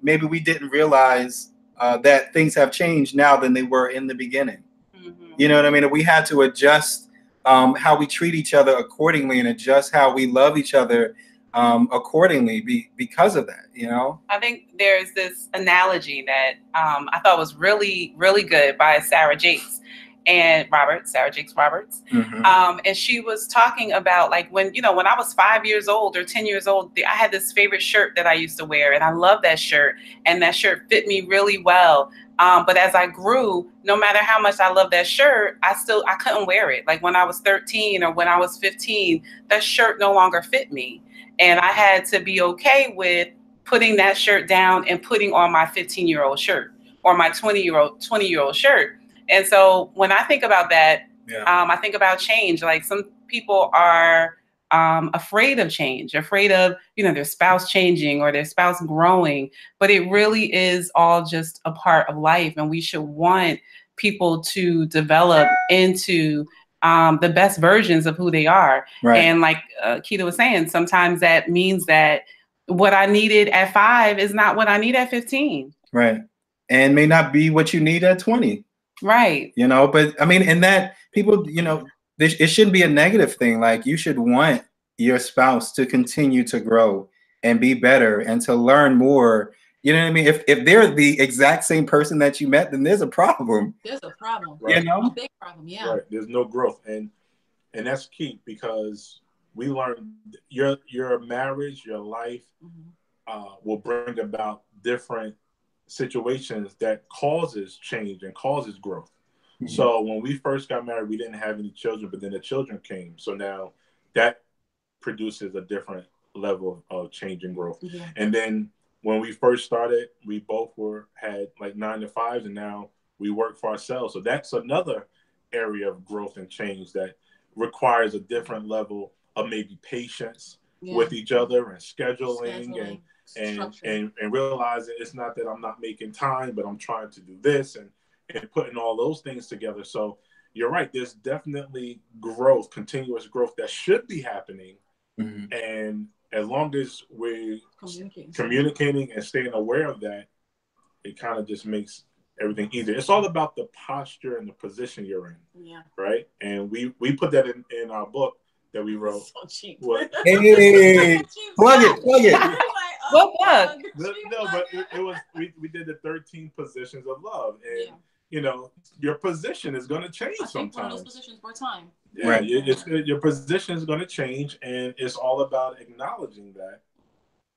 maybe we didn't realize that things have changed now than they were in the beginning. You know what I mean? We had to adjust how we treat each other accordingly, and adjust how we love each other accordingly because of that. I think there's this analogy that I thought was really, really good by Sarah Jakes Roberts. And she was talking about like when I was 5 years old or 10 years old, I had this favorite shirt that I used to wear, and I love that shirt, and that shirt fit me really well. But as I grew, no matter how much I loved that shirt, I couldn't wear it. Like when I was 13 or when I was 15, that shirt no longer fit me. And I had to be okay with putting that shirt down and putting on my 15-year-old shirt or my 20-year-old shirt. And so when I think about that, I think about change. Like some people are afraid of change, afraid of, their spouse changing or their spouse growing, but it really is all just a part of life. And we should want people to develop into the best versions of who they are. Right. And like Keita was saying, sometimes that means that what I needed at 5 is not what I need at 15. Right. And may not be what you need at 20. Right. But I mean, and that people, it shouldn't be a negative thing. Like you should want your spouse to continue to grow and be better and to learn more. You know what I mean? If they're the exact same person that you met, then there's a problem. There's a problem. Right. A big problem. Yeah. Right. There's no growth. And that's key, because we learn your marriage, your life will bring about different situations that causes change and causes growth. So when we first got married, we didn't have any children, but then the children came. So now that produces a different level of change and growth. And then when we first started, we both had like 9 to 5s, and now we work for ourselves. So that's another area of growth and change that requires a different level of maybe patience with each other and scheduling. And realizing it's not that I'm not making time, but I'm trying to do this and putting all those things together. So you're right. There's definitely growth, continuous growth that should be happening. And as long as we're communicating and staying aware of that, it kind of just makes everything easier. It's all about the posture and the position you're in. Yeah. Right. And we put that in our book that we wrote. So cheap. Hey, plug it. What book? No, but it was we did the 13 positions of love, and you know, your position is going to change sometimes. One of those positions for time. Yeah, right. Your position is going to change, and it's all about acknowledging that,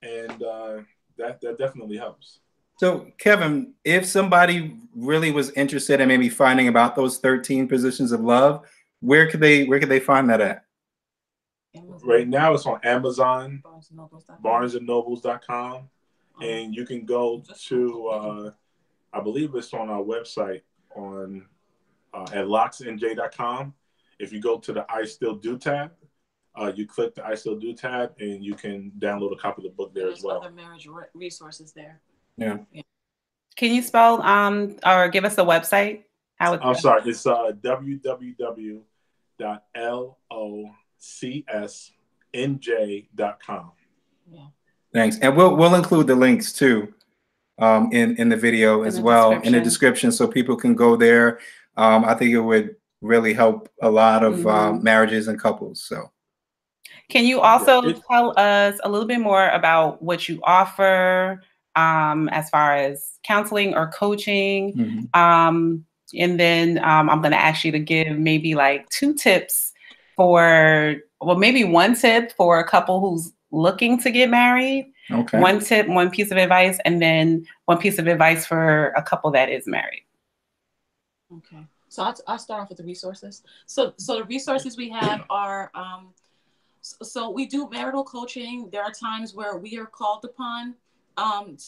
and that definitely helps. So, Kevin, if somebody really was interested in maybe finding about those 13 positions of love, where could they find that at? Right now, it's on Amazon, BarnesandNobles.com, and you can go to, I believe it's on our website on at locksnj.com. If you go to the I Still Do tab, you click the I Still Do tab, and you can download a copy of the book there as well. There's other marriage resources there. Yeah. Can you spell or give us a website? I'm sorry, it's www.locsnj.com. Yeah. Thanks, and we'll include the links too in the video as well in the description, so people can go there. I think it would really help a lot of marriages and couples. So, can you also tell us a little bit more about what you offer as far as counseling or coaching? And then I'm going to ask you to give maybe like 2 tips maybe 1 tip for a couple who's looking to get married. Okay. 1 tip, 1 piece of advice, and then 1 piece of advice for a couple that is married. Okay. So I'll start off with the resources. So the resources we have are, so we do marital coaching. There are times where we are called upon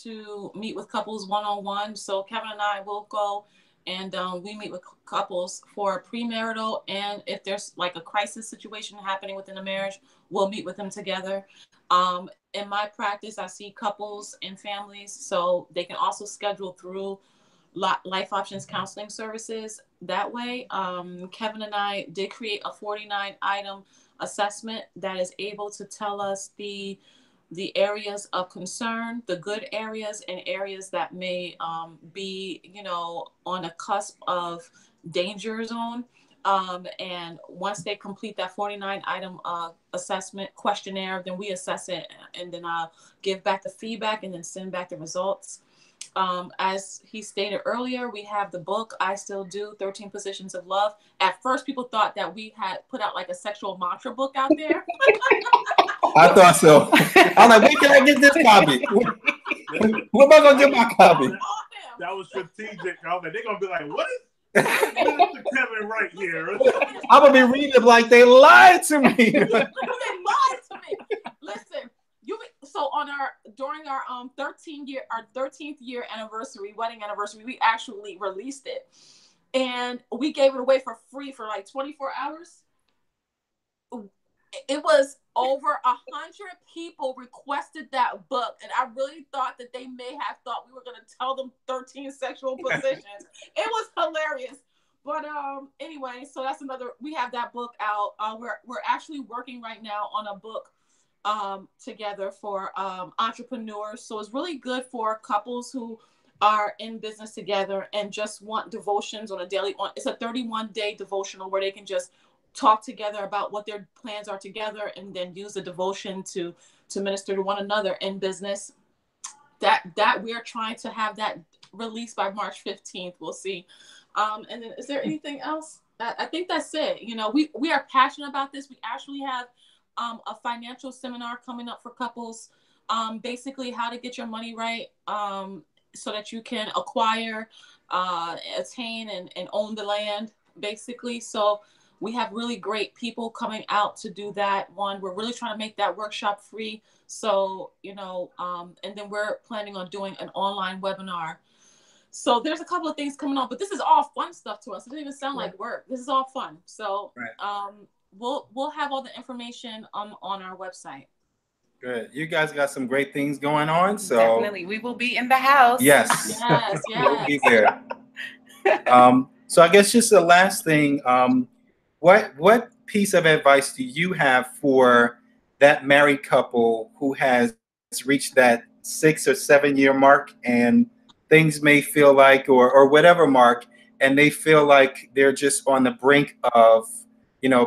to meet with couples one-on-one. So Kevin and I will go and we meet with couples for premarital, and if there's like a crisis situation happening within the marriage, we'll meet with them together. In my practice, I see couples and families, so they can also schedule through Life Options Counseling Services that way. Kevin and I did create a 49-item assessment that is able to tell us the areas of concern, the good areas, and areas that may be, on a cusp of danger zone. And once they complete that 49-item assessment questionnaire, then we assess it, and then I'll give back the feedback and then send back the results. As he stated earlier, we have the book, I Still Do, 13 Positions of Love. At first, people thought that we had put out like a sexual mantra book out there. I thought so. I'm like, where can I get this copy? Where am I going to get my copy? That was strategic. I was like, they're going to be like, what is Kevin right here? I'm going to be reading it like they lied to me. They lied to me. Listen. So during our 13th year anniversary, wedding anniversary, we actually released it, and we gave it away for free for like 24 hours. It was over 100 people requested that book, and I really thought that they may have thought we were going to tell them 13 sexual positions. It was hilarious. But anyway, so that's another. We have that book out. We're actually working right now on a book together for entrepreneurs. So it's really good for couples who are in business together and just want devotions on a daily. It's a 31-day devotional where they can just talk together about what their plans are together, and then use the devotion to minister to one another in business. That we're trying to have that released by March 15th. We'll see. And then, is there anything else? I think that's it. We are passionate about this. We actually have a financial seminar coming up for couples, basically how to get your money right, so that you can acquire, attain, and own the land, basically. So we have really great people coming out to do that. We're really trying to make that workshop free. So, and then we're planning on doing an online webinar. So there's a couple of things coming on, but this is all fun stuff to us. It doesn't even sound like work. This is all fun. So, We'll have all the information on our website. Good. You guys got some great things going on. So definitely, we will be in the house. Yes. Yes. We'll be there. So I guess just the last thing. What piece of advice do you have for that married couple who has reached that 6 or 7 year mark, and things may feel like, or whatever mark, and they feel like they're just on the brink of,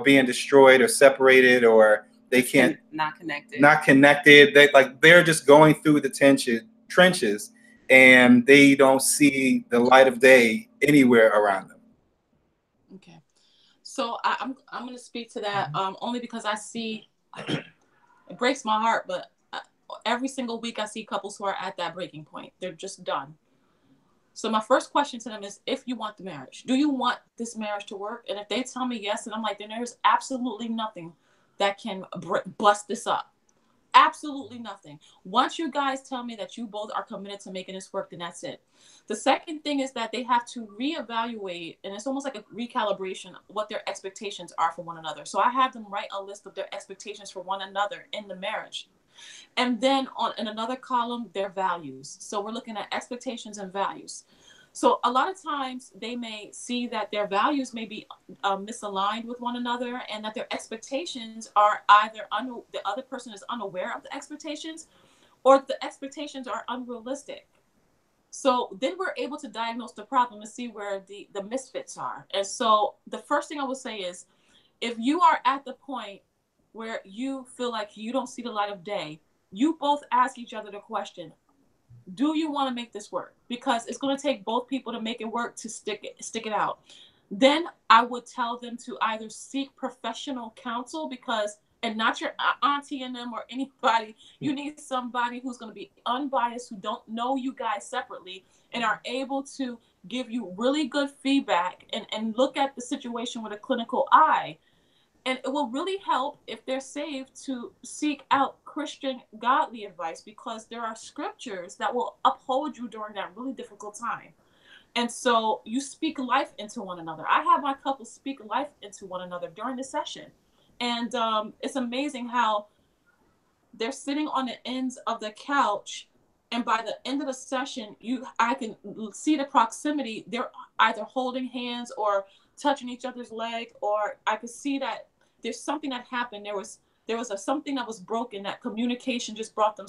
being destroyed or separated, or they can't, not connected. They're just going through the trenches, and they don't see the light of day anywhere around them. Okay, so I'm going to speak to that only because I see, it breaks my heart, but every single week I see couples who are at that breaking point. They're just done. So my first question to them is, if you want the marriage, do you want this marriage to work? And if they tell me yes, and I'm like, then there's absolutely nothing that can bust this up. Absolutely nothing. Once you guys tell me that you both are committed to making this work, then that's it. The second thing is that they have to reevaluate, and it's almost like a recalibration, what their expectations are for one another. So I have them write a list of their expectations for one another in the marriage. And then in another column, their values. So we're looking at expectations and values. So a lot of times they may see that their values may be misaligned with one another, and that their expectations are either the other person is unaware of the expectations, or the expectations are unrealistic. So then we're able to diagnose the problem and see where the misfits are. And so the first thing I would say is, if you are at the point where you feel like you don't see the light of day, you both ask each other the question, do you want to make this work? Because it's going to take both people to make it work, to stick it out. Then I would tell them to either seek professional counsel, and not your auntie and them or anybody. You need somebody who's going to be unbiased, who don't know you guys separately, and are able to give you really good feedback and look at the situation with a clinical eye. And it will really help, if they're saved, to seek out Christian godly advice, because there are scriptures that will uphold you during that really difficult time. And so you speak life into one another. I have my couple speak life into one another during the session. And it's amazing how they're sitting on the ends of the couch, and by the end of the session, I can see the proximity. They're either holding hands or touching each other's leg, or I could see that there's something that happened. There was something that was broken, that communication just brought them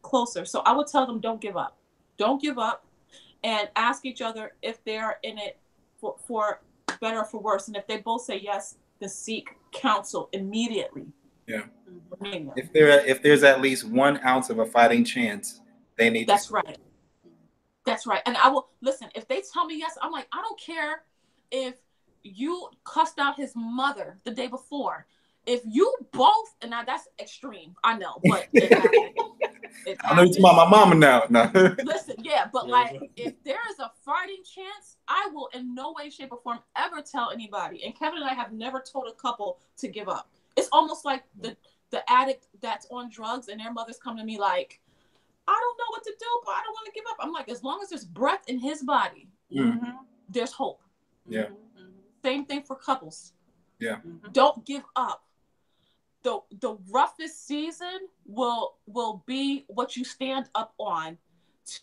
closer. So I would tell them, don't give up. Don't give up, and ask each other if they're in it for better or for worse. And if they both say yes, then seek counsel immediately. Yeah. If there's at least 1 ounce of a fighting chance, they need That's right. That's right. And I will listen. If they tell me yes, I'm like, I don't care if you cussed out his mother the day before. If you both, and now that's extreme, I know, but it happens. I know you're talking about my mama now. No. Listen, yeah, but like, if there is a fighting chance, I will in no way, shape, or form ever tell anybody. And Kevin and I have never told a couple to give up. It's almost like the addict that's on drugs and their mothers come to me like, I don't know what to do, but I don't want to give up. I'm like, as long as there's breath in his body, there's hope. Yeah. Same thing for couples. Yeah. Don't give up. The roughest season will be what you stand up on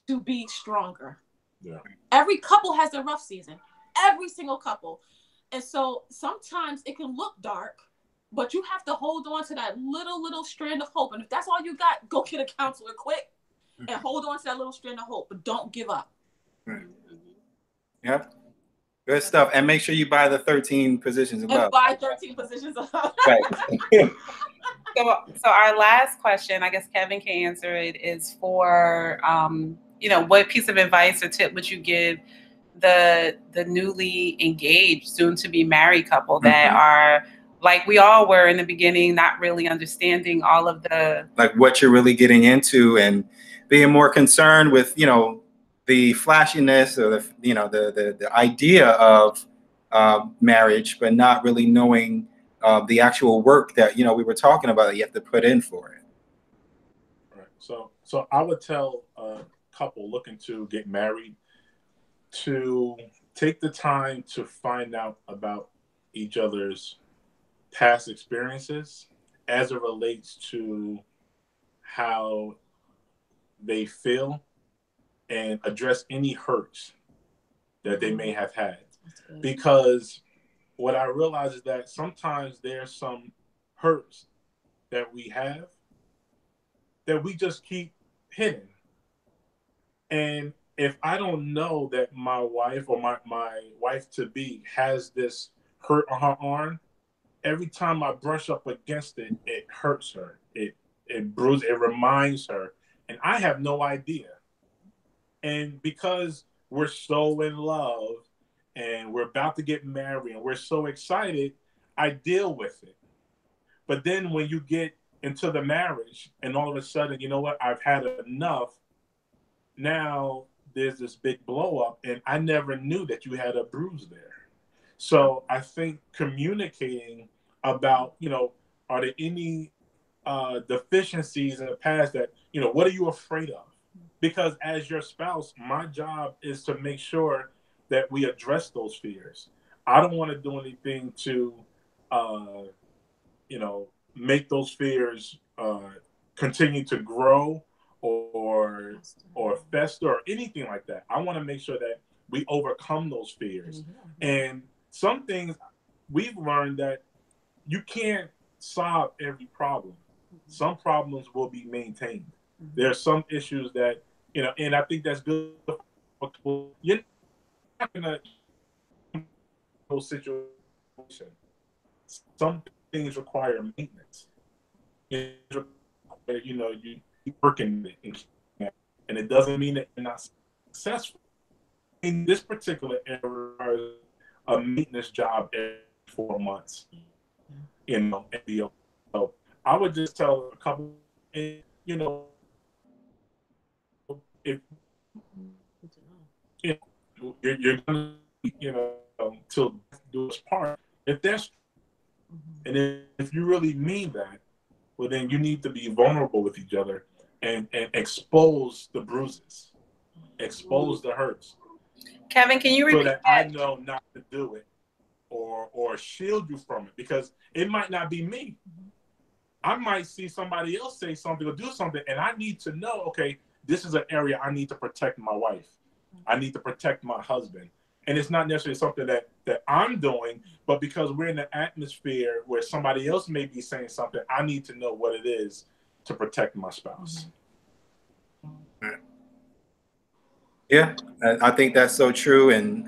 to be stronger. Yeah. Every couple has a rough season. Every single couple. And so sometimes it can look dark, but you have to hold on to that little strand of hope. And if that's all you got, go get a counselor quick and hold on to that little strand of hope, but don't give up. Right. Yep. Good stuff. And make sure you buy the 13 positions above. And buy 13 positions above. Right. So our last question, I guess Kevin can answer it, is for, what piece of advice or tip would you give the newly engaged, soon to be married couple that are, like we all were in the beginning, not really understanding all of the, like what you're really getting into, and being more concerned with, the flashiness or the idea of marriage, but not really knowing the actual work that we were talking about that you have to put in for it. Right. So I would tell a couple looking to get married to take the time to find out about each other's past experiences as it relates to how they feel, and address any hurts that they may have had. Because what I realize is that sometimes there's some hurts that we have that we just keep hidden. And if I don't know that my wife or my wife to be has this hurt on her arm, every time I brush up against it, it hurts her. It bruises, it reminds her. And I have no idea. And because we're so in love and we're about to get married and we're so excited, I deal with it. But then when you get into the marriage and all of a sudden, you know what, I've had enough. Now there's this big blow up and I never knew that you had a bruise there. So I think communicating about, you know, are there any deficiencies in the past that, you know, what are you afraid of? Because as your spouse, my job is to make sure that we address those fears. I don't want to do anything to, you know, make those fears continue to grow or fester or anything like that. I want to make sure that we overcome those fears. And some things we've learned that you can't solve every problem. Some problems will be maintained. There are some issues that, you know, and I think that's good. You're not gonna those situations. Some things require maintenance. You know, you keep working it, and it doesn't mean that you're not successful. In this particular area, a maintenance job every 4 months. You know, and so I would just tell a couple, you know, if you're gonna, you know, till do its part, if that's, and if you really mean that, well, then you need to be vulnerable with each other and expose the bruises, expose the hurts. Kevin, can you repeat so that I know not to do it or shield you from it, because it might not be me. I might see somebody else say something or do something, and I need to know, okay, this is an area I need to protect my wife. I need to protect my husband. And it's not necessarily something that I'm doing, but because we're in an atmosphere where somebody else may be saying something, I need to know what it is to protect my spouse. Yeah, I think that's so true. And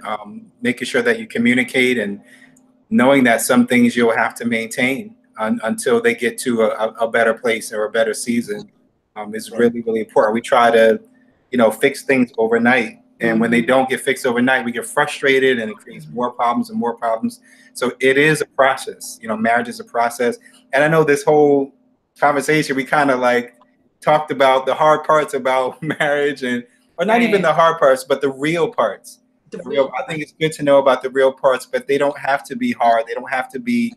making sure that you communicate and knowing that some things you'll have to maintain until they get to a better place or a better season is really, really important. We try to, you know, fix things overnight. And when they don't get fixed overnight, we get frustrated and it creates more problems and more problems. So it is a process. You know, marriage is a process. And I know this whole conversation, we kind of like talked about the hard parts about marriage or not even the hard parts, but the real parts. I think it's good to know about the real parts, but they don't have to be hard. They don't have to be,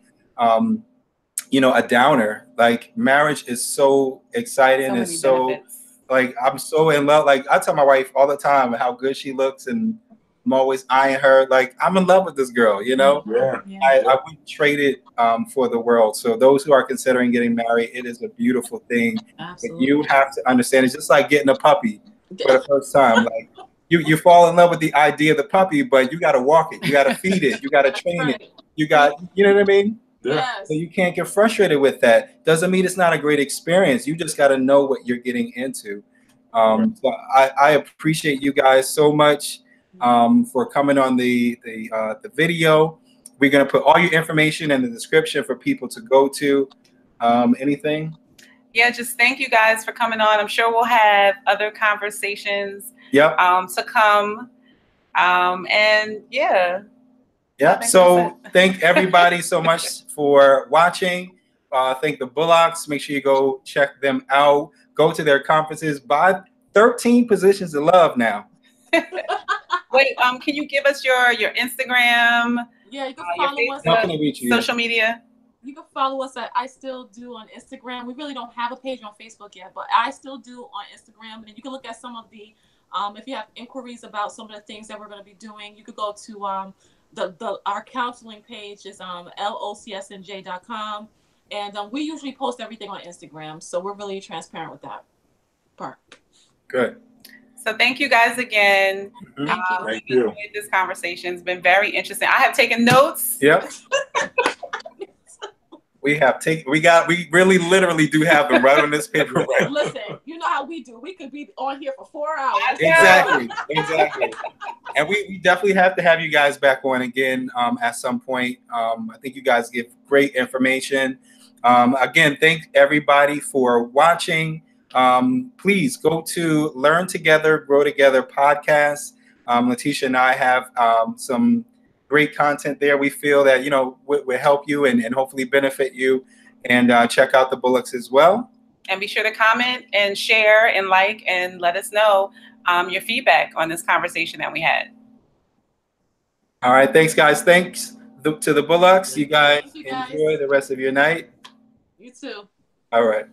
you know, a downer. Like marriage is so exciting. It's so benefits. Like, I'm so in love. Like I tell my wife all the time how good she looks and I'm always eyeing her. Like I'm in love with this girl, you know? I wouldn't trade it for the world. So those who are considering getting married, it is a beautiful thing. Absolutely. You have to understand. It's just like getting a puppy for the first time. Like you fall in love with the idea of the puppy, but you got to walk it. You got to feed it. You got to train it. You know what I mean? Yeah. So you can't get frustrated with that. Doesn't mean it's not a great experience. You just got to know what you're getting into. So I appreciate you guys so much for coming on the video. We're going to put all your information in the description for people to go to. Anything? Yeah, just thank you guys for coming on. I'm sure we'll have other conversations to come. And yeah. Yeah. So thank everybody so much for watching. Thank the Bullocks. Make sure you go check them out. Go to their conferences. Buy 13 Positions of Love now. Wait, can you give us your Instagram? Yeah, you can follow us on social media. You can follow us at I Still Do on Instagram. We really don't have a page on Facebook yet, but I Still Do on Instagram. And you can look at some of the, if you have inquiries about some of the things that we're going to be doing, you could go to our counseling page is locsnj.com. And we usually post everything on Instagram. So we're really transparent with that part. Good. So thank you guys again. Thank you. This conversation has been very interesting. I have taken notes. Yep. We really literally do have them right on this paper. Right. Listen, you know how we do. We could be on here for 4 hours. Exactly. And we definitely have to have you guys back on again at some point. I think you guys give great information. Again, thank everybody for watching. Please go to Learn Together, Grow Together podcast. Letitia and I have some great content there. We feel that, you know, will help you and hopefully benefit you. And check out the Bullocks as well. And be sure to comment and share and like and let us know your feedback on this conversation that we had. All right. Thanks, guys. Thanks to the Bullocks. You guys enjoy the rest of your night. You too. All right.